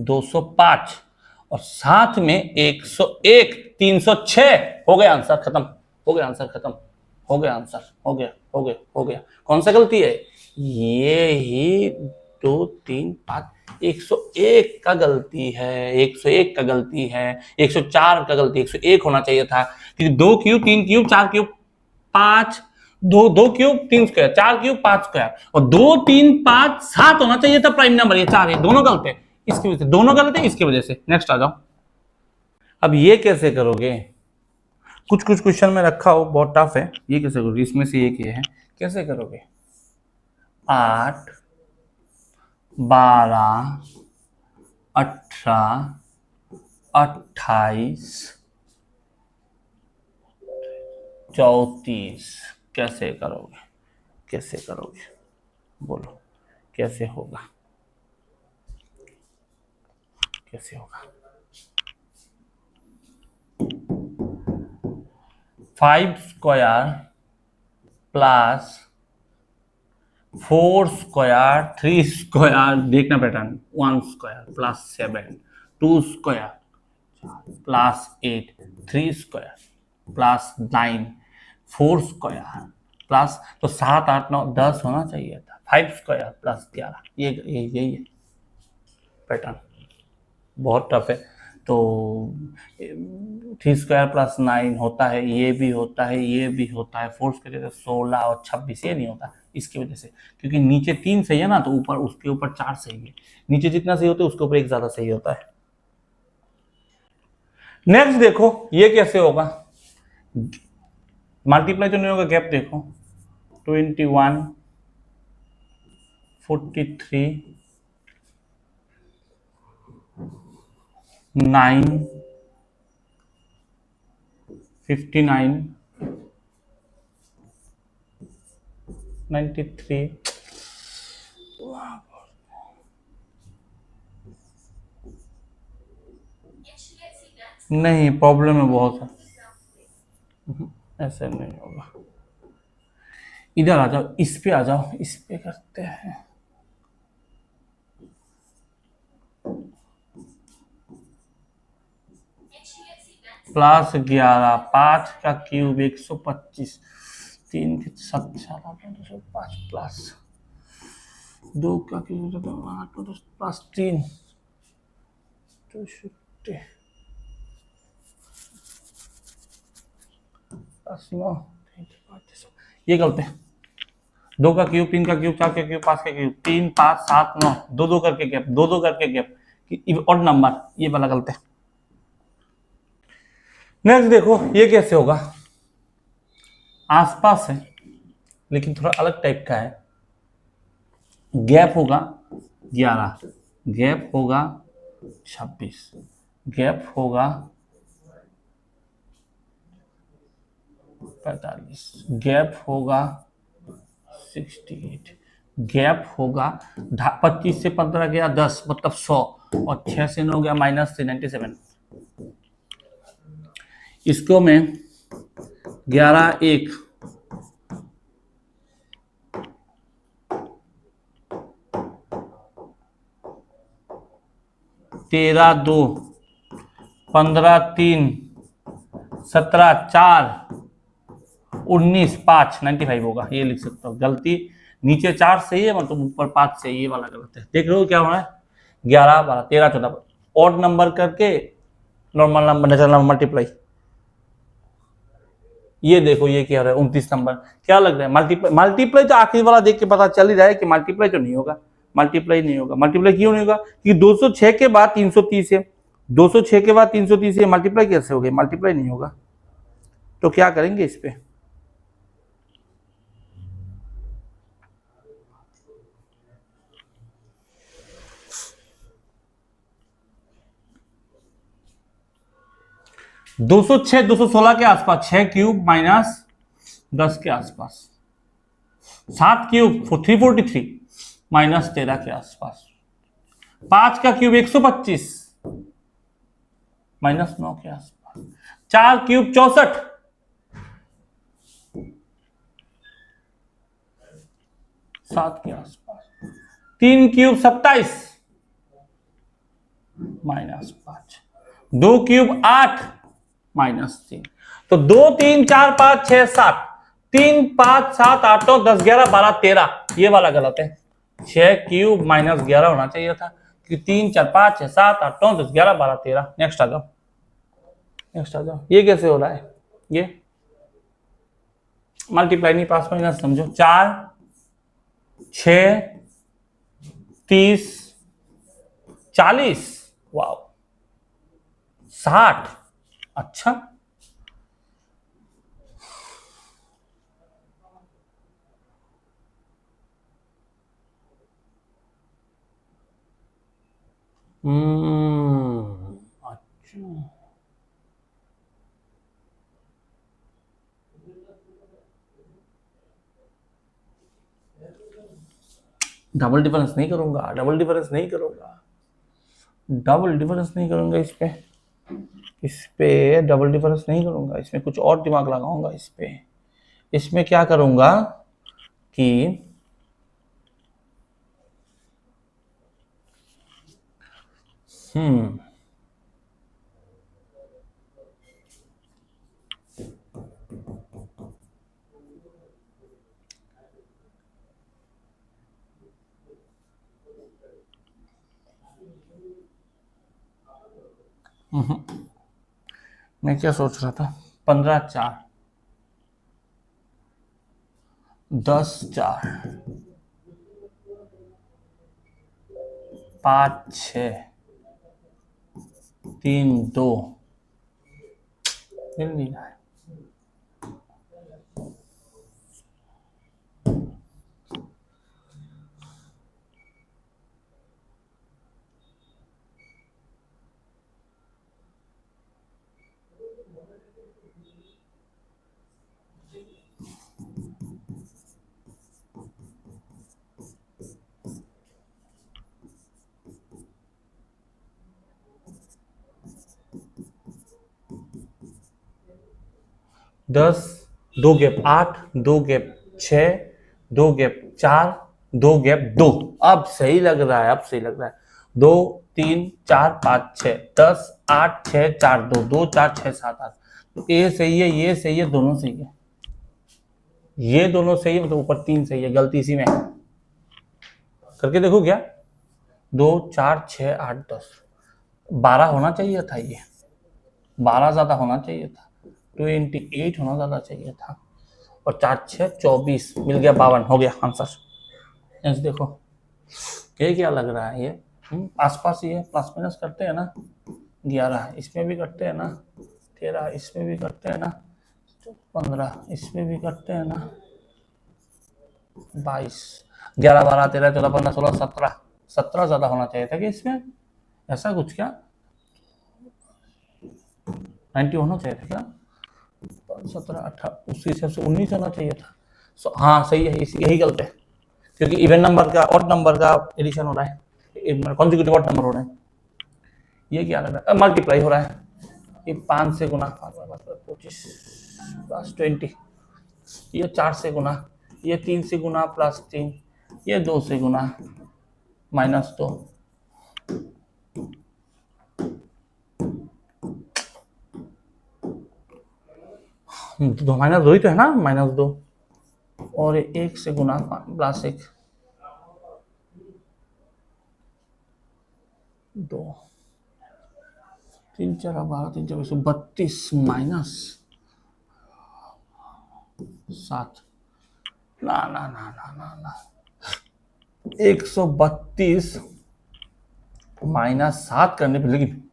205 और साथ में 101 306। हो गया आंसर खत्म, हो गया आंसर खत्म, हो गया आंसर, हो गया हो गया हो गया। कौन सा गलती है, ये ही 2 3 5 101 का गलती है, 101 का गलती है, 104 का गलती, 101 होना चाहिए था, क्योंकि 2 cube 3 cube 4 cube 5, 2 cube 3 square, 4 cube 5 square, और 2 3 5 7 होना चाहिए था प्राइम नंबर, ये 4 है, दोनों गलत है, इसकी वजह से दोनों गलत है, इसकी वजह से। नेक्स्ट आ जाओ। अब ये कैसे करोगे, कुछ कुछ क्वेश्चन में रखा हो बहुत टफ है, ये कैसे करोगे, इसमें से एक ये है, कैसे करोगे, 8 12 18 28 34, कैसे करोगे, कैसे करोगे, बोलो कैसे होगा, कैसे होगा। 5 स्क्वायर प्लस 4 स्क्वायर 3 स्क्वायर, देखना pattern, 1 square plus 7 2 square plus 8 3 square plus 9 4 square plus, तो 7 8 9 10 होना चाहिए था, 5 स्क्वायर प्लस 11, ये यही है पैटर्न, बहुत टफ है। तो 3 स्क्वायर प्लस 9 होता है, ये भी होता है, ये भी होता है, 4 स्क्वायर 16 और 26, ये नहीं होता, इसकी वजह से, क्योंकि नीचे 3 सही है ना, तो ऊपर उसके ऊपर 4 सही है, नीचे जितना सही होता है उसके ऊपर एक ज्यादा सही होता है। नेक्स्ट देखो ये कैसे होगा, मल्टीप्लाई तो नहीं होगा, गैप देखो, 21 43 9 59 93, नहीं प्रॉब्लम है बहुत सा, ऐसे नहीं होगा। इधर आ जाओ, इस पे आ जाओ, इस पे करते हैं, प्लस 11 5 का क्यूब 125 3 के 7 205 प्लस 2 का क्यूब 8 प्लस 3 250 प्लस 9, ये गलत है। 2 का क्यूब 3 का क्यूब 4 का क्यूब 5 का क्यूब 3 5 7 9, 2 2 करके गैप, 2 2 करके गैप, ऑड नंबर, ये वाला गलत है। नेक्स्ट देखो ये कैसे होगा, आसपास है लेकिन थोड़ा अलग टाइप का है, गैप होगा 11, गैप होगा 26, गैप होगा 45, गैप होगा 68, गैप होगा 25 से 15 गया 10 मतलब 100, और 6 से 9 गया -3 97। इसको मैं 11 1 13 2 15 3 17 4 19 5 95 होगा, ये लिख सकता हूँ। गलती नीचे 4 सही है मतलब ऊपर 5 सही, ये वाला गलत है। देख रहे हो क्या हो रहा है, 11 12 13 14 ऑड नंबर करके normal number natural number multiply, ये देखो ये क्या हो रहा है 29 नंबर, क्या लग रहा है मल्टीप्लाई, मल्टीप्लाई तो आखिरी वाला देख के पता चल ही रहा है कि मल्टीप्लाई तो नहीं होगा, मल्टीप्लाई नहीं होगा। मल्टीप्लाई क्यों नहीं होगा? क्योंकि 206 के बाद 330 है, 206 के बाद 330 है, मल्टीप्लाई कैसे हो गई? मल्टीप्लाई नहीं होगा। तो क्या करेंगे इस पे? दो सौ 216 के आसपास, 6 क्यूब माइनस 10 के आसपास, 7 क्यूब 343 माइनस 13 के आसपास, 5 का क्यूब 125 माइनस 9 के आसपास, 4 क्यूब 64 7 के आसपास, 3 क्यूब 27 माइनस 5, 2 क्यूब 8 माइनस 3। तो 2 3 4 5 6 7, 3 5 7 8 9 10 11 12 13, ये वाला गलत है। 6 क्यूब माइनस 11 होना चाहिए था, क्योंकि 3 4 5 6 7 8 9 10 11 12 13। नेक्स्ट आ जाओ, नेक्स्ट आ जाओ। ये कैसे हो रहा है? ये मल्टीप्लाई नहीं, पास माइनस समझो। 4 6 30 40, वाओ 60। अच्छा, अच्छा, डबल डिफरेंस नहीं करूंगा, डबल डिफरेंस नहीं करूंगा, डबल डिफरेंस नहीं करूंगा इस पे डबल डिफरेंस नहीं करूंगा। इसमें कुछ और दिमाग लगाऊंगा इस पे। इसमें क्या करूंगा कि मैं क्या सोच रहा था, 15 4 10 4 5 6 3 2 मिल नहीं रहा है। दस, 2 गैप 8, 2 गैप 6, 2 गैप 4, 2 गैप 2। अब सही लग रहा है, अब सही लग रहा है। 2 3 4 5 6 10 8 6 4 2 2 4 6 7 8। तो ए सही है, ये सही है, दोनों सही है, ये दोनों सही है, मतलब ऊपर 3 सही है। गलती इसी में करके देखो क्या, 2 4 6 8 10, 12 होना चाहिए था, ये 12 ज्यादा होना चाहिए था, 28 होना ज्यादा चाहिए था, और 4 6 24 मिल गया, 52 हो गया आंसर। नेक्स्ट देखो, ये क्या लग रहा है? ये आसपास ही है, प्लस माइनस करते हैं ना, 11 इसमें भी करते हैं ना, 13 इसमें भी करते हैं ना, 15 इसमें भी करते हैं ना, 22 11 12 13 14 15 16 17, 17 ज्यादा होना चाहिए था कि इसमें, ऐसा कुछ क्या 90 होना चाहिए था क्या? 17 18 उसी हिसाब से 19 होना चाहिए था। हाँ सही है, यही गलत है, क्योंकि इवन नंबर का ऑड नंबर का एडिशन हो रहा है, कॉन्जिक्यूटिव ऑड नंबर हो रहे हैं। ये क्या लग रहा है? मल्टीप्लाई हो रहा है, ये 5 से गुना 25 प्लस 20, ये 4 से गुना, ये 3 से गुना प्लस 3, ये 2 से गुना माइनस 2, माइनस 2 ही तो है ना, माइनस 2, और 1 से गुना प्लस 1 2 3 4 12 3 4 32 माइनस 7, ना ना ना ना ना ना, 132 -7 करने पर, लेकिन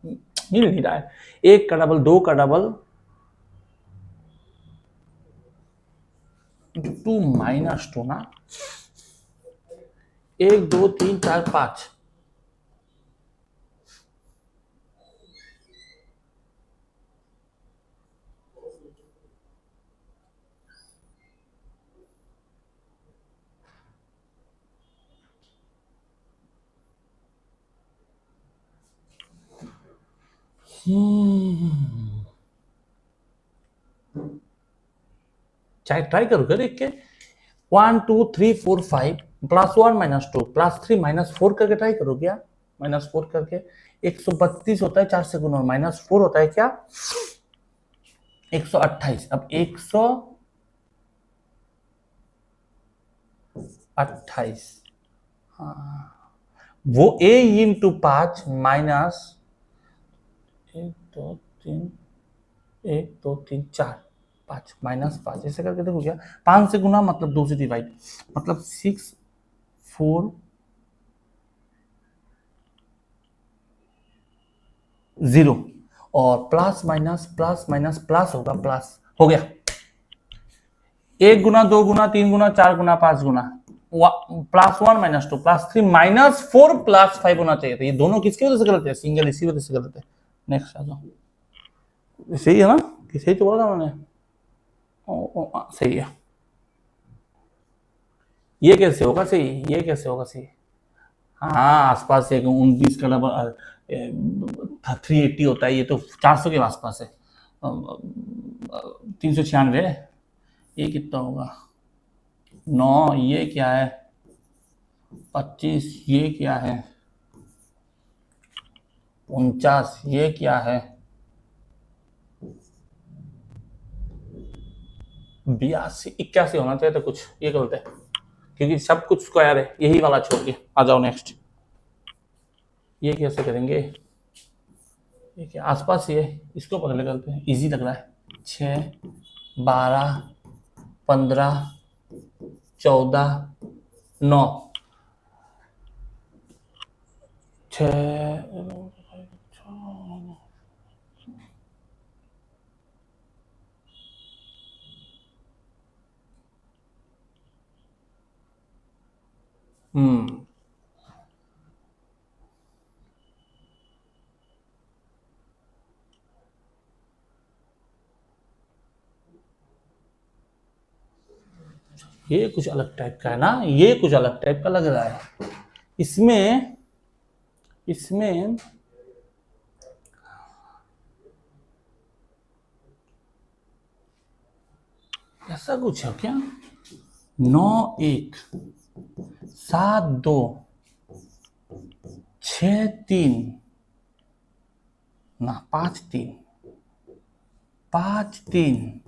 मिल नहीं रहा है। 1 का डबल, 2 का डबल, 2 -2 ना, 1 2 3 4 5, चाहे ट्राई करो क्या देख के। 1 2 3 4 5 +1 -2 +3 -4 करके ट्राई करो क्या, -4 करके। 132 होता है 4 से गुना, -4 होता है क्या, 128। अब 128, हाँ, वो a इंटू 5 माइनस 1 2 3 1 2 3 4 5 -5 ऐसे करके देखो क्या। 5 से गुना मतलब 2 से डिवाइड, मतलब 6 4 0, और plus minus plus minus plus होगा, प्लस हो गया। 1 गुना 2 गुना 3 गुना 4 गुना 5 गुना, +1 -2 +3 -4 +5 होना चाहिए था। ये दोनों किसकी वजह से गलत है, सिंगल इसी वजह से गलत है। नेक्स्ट आ जाओ, सही है ना, कि सही तो बोला था मैंने, सही है। ये कैसे होगा सही, ये कैसे होगा सही, हाँ आसपास एक 29 का डबल 380 होता है, ये तो 400 के आसपास है। 396, ये कितना होगा, 9, ये क्या है 25, ये क्या है 49, ये क्या है 82, 81 होना चाहिए था कुछ, ये गलत है क्योंकि सब कुछ स्क्वायर है, यही वाला छोड़ के। आ जाओ नेक्स्ट, ये कैसे करेंगे, ये क्या आसपास ही है, इसको पकड़ ले करते हैं, इजी लग रहा है। 6 12 15 14 9 6 ये कुछ अलग टाइप का है ना, ये कुछ अलग टाइप का लग रहा है। इसमें ऐसा कुछ है क्या, 9 1 7 2 6 3 ना 5 3 5 3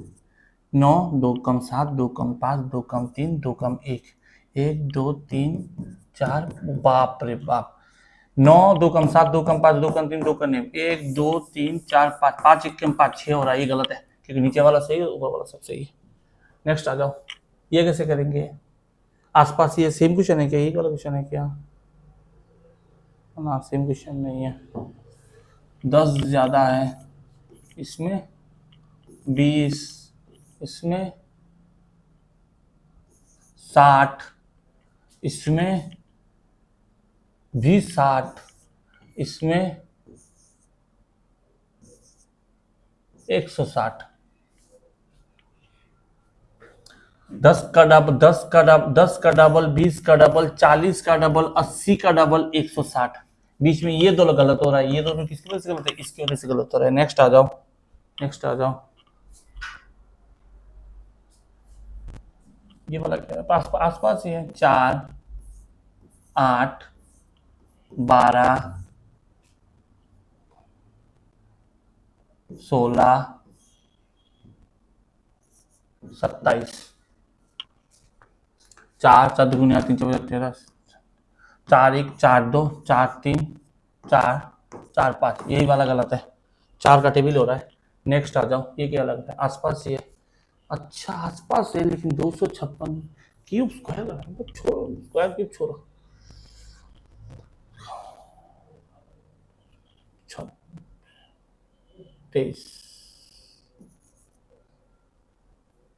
9 2 कम 7 2 कम 5 2 कम 3 2 कम 1 1 2 3 4, बाप रे बाप, 9 2 कम 7 2 कम 5 2 कम 3 2 कम 1 2 3 4 5 5 1 कम 5 6 हो रहा है, ये गलत है क्योंकि नीचे वाला सही है ऊपर वाला सब सही है। नेक्स्ट आ जाओ, ये कैसे करेंगे, आसपास ये सेम क्वेश्चन है क्या, ये वाला क्वेश्चन है क्या, ना सेम क्वेश्चन नहीं है। 10 ज्यादा है इसमें, 20 इसमें, 60 इसमें भी, 60 इसमें, 160, 10 का डबल 10 का डबल 10 का डबल 20 का डबल 40 का डबल 80 का डबल 160, बीच में ये दोनों गलत हो रहा है, ये दोनों किसकी वजह से गलत है, इसकी वजह से गलत हो रहा है। नेक्स्ट आ जाओ, नेक्स्ट आ जाओ, ये वाला क्या है, आसपास ही है, 4 8 12 16 27, 4 4 दुगुनी 3 4 13, 4 1 4 2 4 3 4 4 5, यही वाला गलत है, 4 का टेबल हो रहा है। नेक्स्ट आ जाओ, ये क्या लग रहा है, आसपास ही है, अच्छा आसपास है लेकिन 256 क्यूब स्क्वायर, छोड़ो स्क्वायर क्यूब छोड़ो, 23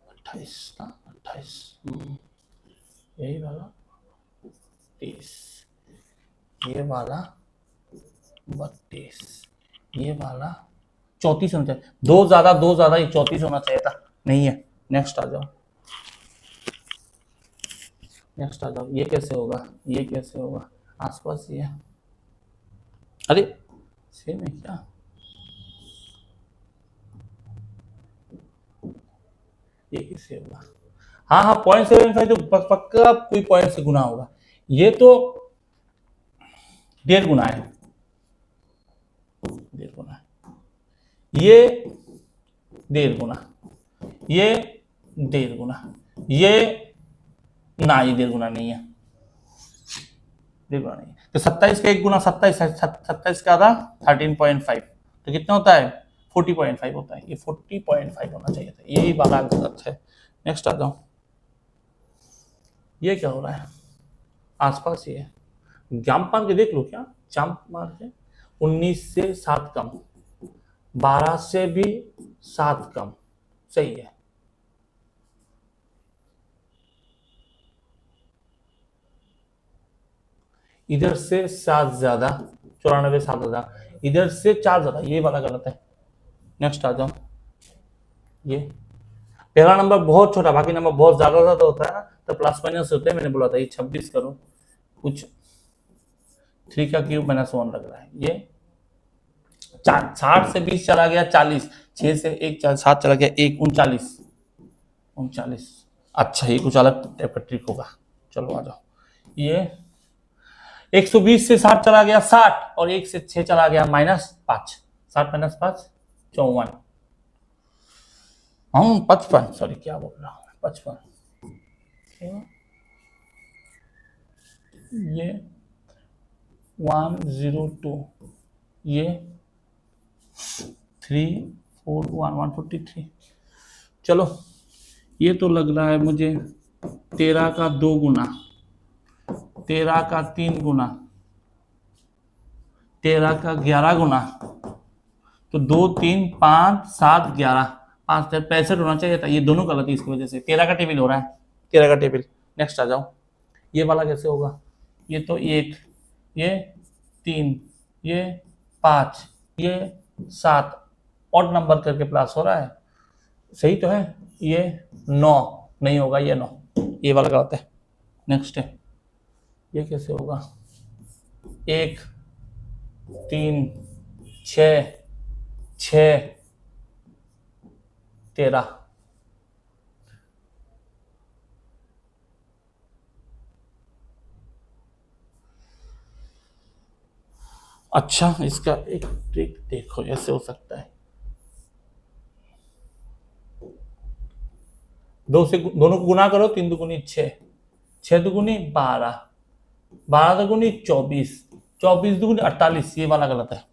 28 ना 28 यही वाला 30 ये वाला 32 ये वाला 34 होना चाहिए। दो ज्यादा ये 34 होना चाहिए था, नहीं है। नेक्स्ट आ जाओ, नेक्स्ट आ जाओ। ये कैसे होगा, ये कैसे होगा, आसपास ये, अरे सेम है क्या, ये कैसे होगा? हाँ हाँ 0.75 तो पक्का कोई पॉइंट से गुना होगा। ये तो 1.5 गुना है, 1.5 गुना है। ये 1.5 गुना, ये 1.5 गुना, ये ना, ये 1.5 गुना नहीं है, 1.5 गुना नहीं है। तो 27 का 1 गुना 27, 27 का आधा 13.5, तो कितना होता है 40.5 होता है। ये 40.5 होना चाहिए था, यही वाला गलत है। नेक्स्ट आ जाओ, ये क्या हो रहा है, आसपास ये जंप मार के देख लो, क्या जंप मार के 19 से 7 कम, 12 से भी 7 कम, सही है। इधर से 7 ज्यादा, 94 7 ज्यादा, इधर से 4 ज्यादा, ये वाला गलत है। नेक्स्ट आ जाओ, ये पहला नंबर बहुत छोटा, बाकी नंबर बहुत ज्यादा ज्यादा होता है ना, तो प्लस माइनस होते हैं। मैंने बोला था ये 26 करो, कुछ 3 का क्यूब -1 लग रहा है। ये 60 से 20 चला गया 40, 6 से 1 7 चला गया 1 39 39। अच्छा ये कुछ अलग टाइप का ट्रिक होगा, चलो आ जाओ। ये 120 से 60 चला गया 60, और 1 से 6 चला गया -5, 60 -5 54, हम 55, सॉरी क्या बोल रहा हूँ 55। ये 102, ये 341 143। चलो ये तो लग रहा है मुझे 13 का 2 गुना, 13 का 3 गुना, 13 का 11 गुना, तो 2 3 5 7 11 5 65 होना चाहिए था। ये दोनों गलत है, इसकी वजह से 13 का टेबल हो रहा है, 13 का टेबल। नेक्स्ट आ जाओ, ये वाला कैसे होगा, ये तो 1, ये 3, ये 5, ये 7, ऑड नंबर करके प्लस हो रहा है, सही तो है। ये 9 नहीं होगा, ये 9, ये वाला गलत है। नेक्स्ट है, ये कैसे होगा, 1 3 6 6 13, अच्छा इसका एक ट्रिक देखो, ऐसे हो सकता है, दो से दोनों को गुना करो, 3 दुगुनी 6, 6 दुगुनी 12, 12 दुगुनी 24, 24 दुगुनी 48, ये वाला गलत है।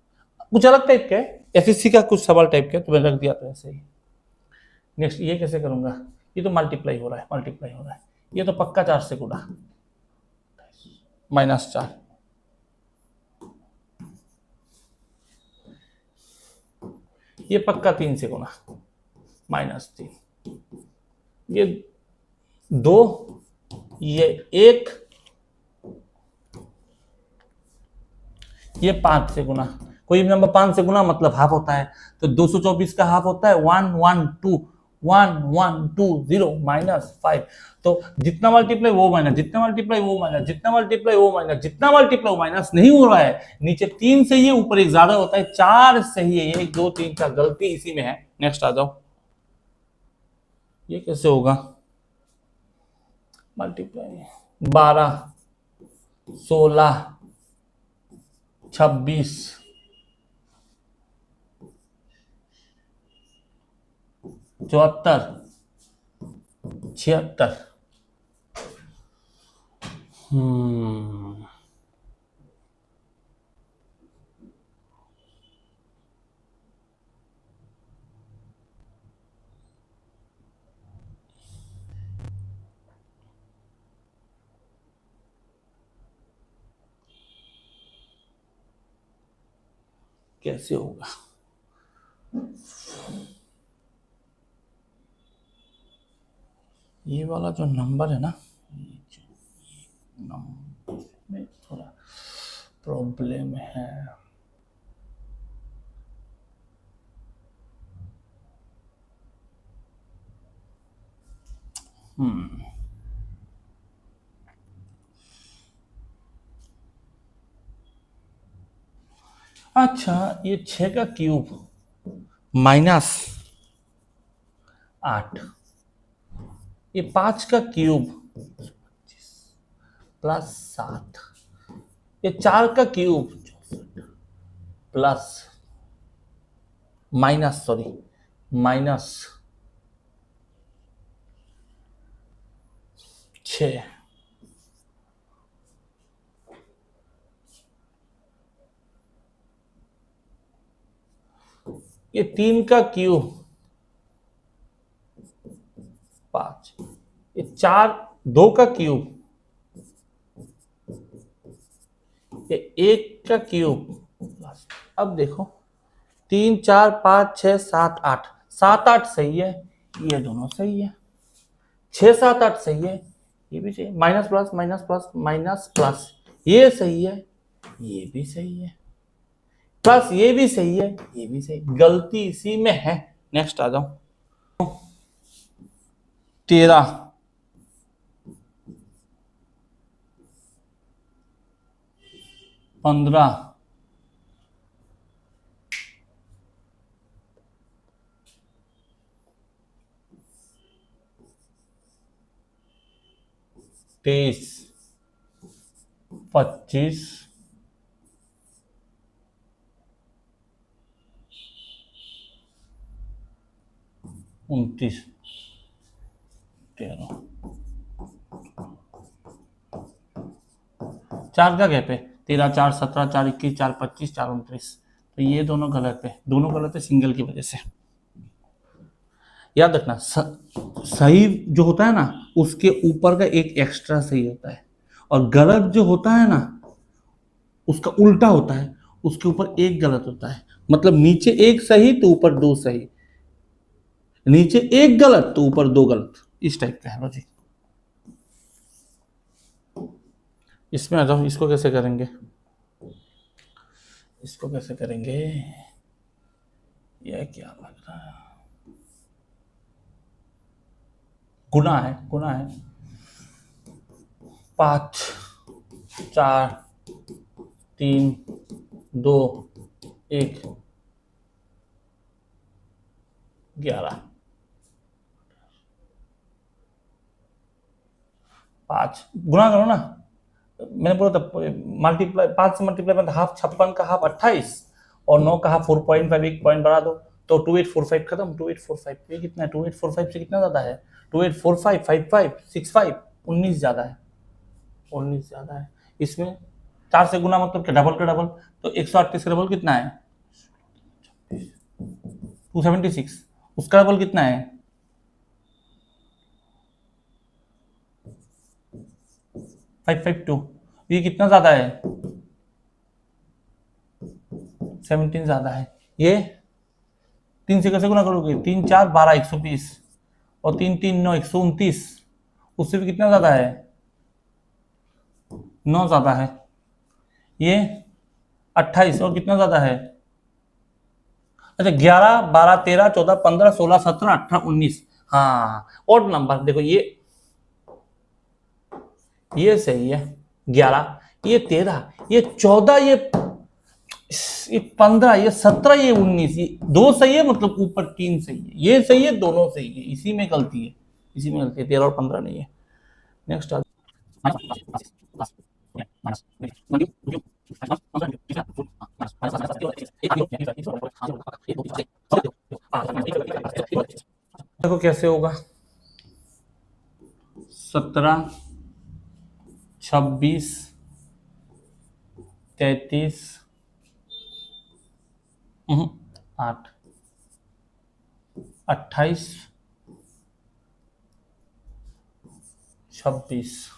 कुछ अलग टाइप का है, एसएससी का कुछ सवाल टाइप का, तो मैंने रख दिया था ऐसे ही। नेक्स्ट ये कैसे करूंगा, ये तो मल्टीप्लाई हो रहा है, मल्टीप्लाई हो रहा है, ये तो पक्का 4 से गुना, -4, ये पक्का 3 से गुना, -3, ये 2, ये 1, ये 5 से गुना, कोई भी नंबर 5 से गुना मतलब हाफ होता है, तो 224 का हाफ होता है 112 1120 -5। तो जितना मल्टीप्लाई वो माइनस, जितना मल्टीप्लाई वो माइनस, जितना मल्टीप्लाई वो माइनस, जितना मल्टीप्लाई वो माइनस, नहीं हो रहा है। नीचे 3 सही है, ऊपर एक ज्यादा होता है, 4 सही है, 1 2 3 का गलती इसी में है। नेक्स्ट आ जाओ, ये कैसे होगा, मल्टीप्लाई 12 16 26 74 76। कैसे होगा, ये वाला जो नंबर है ना, नंबर में थोड़ा प्रॉब्लम है। अच्छा, ये 6 का क्यूब -8, ये 5 का क्यूब +7, ये 4 का cube plus minus sorry minus 6, ये 3 का क्यूब 5, ये 2 का क्यूब, ये 1 का क्यूब। अब देखो 3 4 5 6 7 8, 7 8 सही है, ये दोनों सही है। 6 7 8 सही है, ये भी सही, minus plus minus plus minus plus, ये सही है, ये भी सही है, प्लस ये भी सही है, ये भी सही। गलती इसी में है। नेक्स्ट आ जाओ। 13, 15, 23, 25, 29, 13। 4 का गैप है, 13 4 17 4 21 4 25 4 29, तो ये दोनों गलत है, दोनों गलत है सिंगल की वजह से। याद रखना, सही जो होता है ना उसके ऊपर का एक एक्स्ट्रा सही होता है, और गलत जो होता है ना उसका उल्टा होता है, उसके ऊपर एक गलत होता है। मतलब नीचे एक सही तो ऊपर 2 सही, नीचे एक गलत तो ऊपर 2 गलत, इस टाइप का है लॉजिक। इसमें आ जाओ, इसको कैसे करेंगे, इसको कैसे करेंगे, यह क्या लग रहा है, गुना है, गुना है। 5 4 3 2 1 11, 5 गुना करो ना, मैंने बोला था मल्टीप्लाई, 5 से मल्टीप्लाई मतलब हाफ 56 का हाफ 28, और 9 का हाफ 4.5, 1 पॉइंट बढ़ा दो तो 2845 खत्म। 2845 ये कितना है, 2845 से कितना ज्यादा है, 2845 55 65, 19 ज्यादा है, 19 ज्यादा है। इसमें 4 से गुना मतलब क्या, डबल का डबल, तो 138 का डबल कितना है 276, उसका डबल कितना है 552, ये कितना ज्यादा है 17 ज्यादा है। ये 3 से कैसे गुना करोगे, 3 4 12 120, और 3 3 9 129, उससे भी कितना ज्यादा है 9 ज्यादा है। ये 28 और कितना ज्यादा है, अच्छा 11 12 13 14 15 16 17 18 19, हाँ ओड नंबर देखो, ये सही है 11, ये 13, ये 14, ये 15, ये 17, ये 19, ये 2 सही है, मतलब ऊपर 3 सही है, ये सही है, दोनों सही है, इसी में गलती है, इसी में गलती है, 13 और 15 नहीं है। नेक्स्ट देखो कैसे होगा, 17 26 33 8 28 26,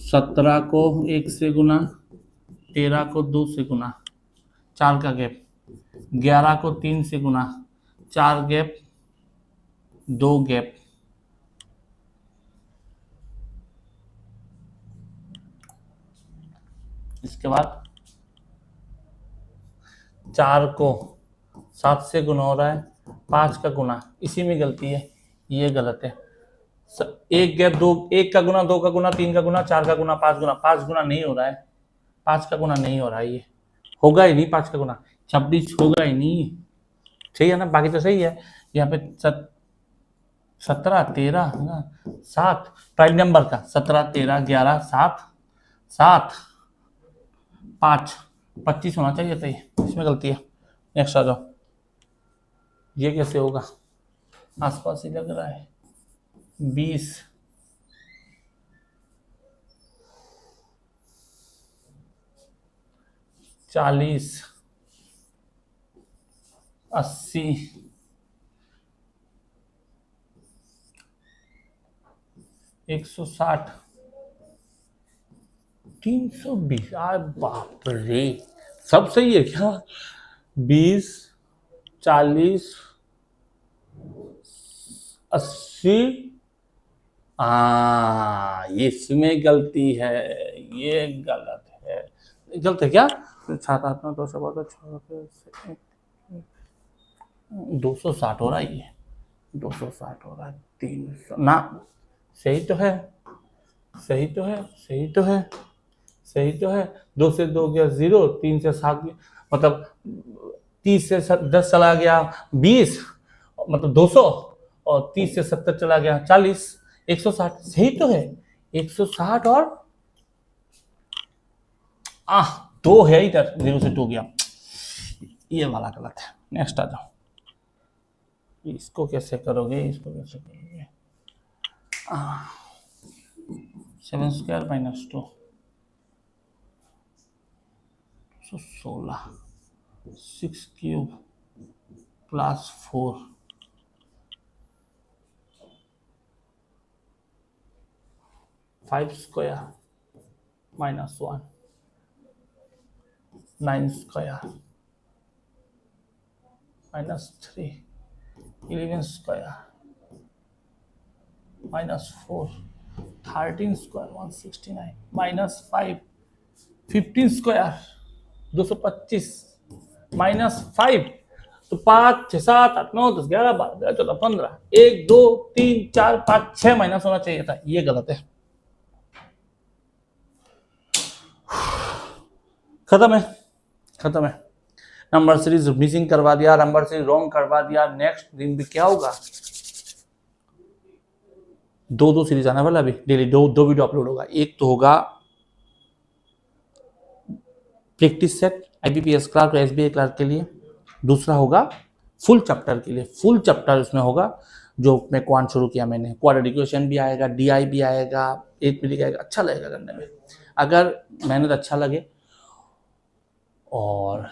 17 को 1 से गुना 13 को 2 से गुना, 4 का गैप, 11 को 3 से गुना, 4 गैप, 2 गैप, इसके बाद 4 को 7 से गुना हो रहा है, 5 का गुना, इसी में गलती है, ये गलत है। एक गैप, 2, 1 का गुना, 2 का गुना, 3 का गुना, 4 का गुना, 5 गुना, 5 गुना नहीं हो रहा है, 5 का गुना नहीं हो रहा है, ये होगा ही नहीं 5 का गुना, 26 होगा ही नहीं, सही है ना, बाकी तो सही है। यहाँ पे 17, 13, 7 प्राइम नंबर का, 17, 13, 11, 7, 7, 5, 25 होना चाहिए था, ये इसमें गलती है। नेक्स्ट आ जाओ, ये कैसे होगा, आसपास ही लग रहा है, 20, 40, 80, 160, 320, बाप रे, सब सही है क्या, 20, 40, 80, इसमें गलती है, ये गलत है, गलत है क्या, 7, 8, 9, 10, 12, 260 हो रहा है, ये 260 हो रहा है, 300 ना, सही तो है, सही तो है, सही तो है, सही तो है, 2 से 2 गया 0, 3 से 7 गया, मतलब 30 से 10 चला गया 20, मतलब 200, और 30 से 70 चला गया 40, 160, सही तो है, 160 और 2 है इधर, 0 से 2 गया, ये वाला गलत है। नेक्स्ट आ जाओ, इसको कैसे करोगे, इसको कैसे करोगे, 7 square minus 2, 16, 6 cube plus 4, 5 square minus 1, 9 square minus 3, 11 square minus 4, 13 square 169 minus 5, 15 square 225 minus 5, तो 5, 6, 7, 8, 9, 10, 11, 12, 13, 14, 15, 1, 2, 3, 4, 5, 6 माइनस होना चाहिए था, ये गलत है। खत्म है, खत्म है, नंबर सीरीज मिसिंग करवा दिया, नंबर सीरीज रॉन्ग करवा दिया। नेक्स्ट दिन भी क्या होगा, 2 सीरीज आने वाला, अभी डेली 2 वीडियो अपलोड होगा। एक तो होगा प्रैक्टिस सेट IBPS क्लार्क और SBI क्लार्क के लिए, दूसरा होगा फुल चैप्टर के लिए, फुल चैप्टर उसमें होगा जो मैं क्वांट शुरू किया मैंने, क्वाड्रेटिक इक्वेशन भी आएगा, DI भी आएगा, 8 मिली आएगा, अच्छा लगेगा करने में, अगर मेहनत अच्छा लगे और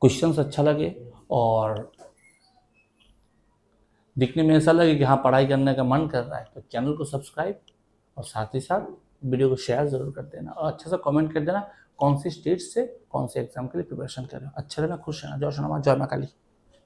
क्वेश्चंस अच्छा लगे और दिखने में ऐसा लगे कि हाँ पढ़ाई करने का मन कर रहा है, तो चैनल को सब्सक्राइब और साथ ही साथ वीडियो को शेयर जरूर कर देना, और अच्छा सा कमेंट कर देना कौन सी स्टेट से कौन से एग्जाम के लिए प्रिपरेशन कर रहे हो। अच्छा रहना, खुश रहना, जय श्री राम, जय मां काली।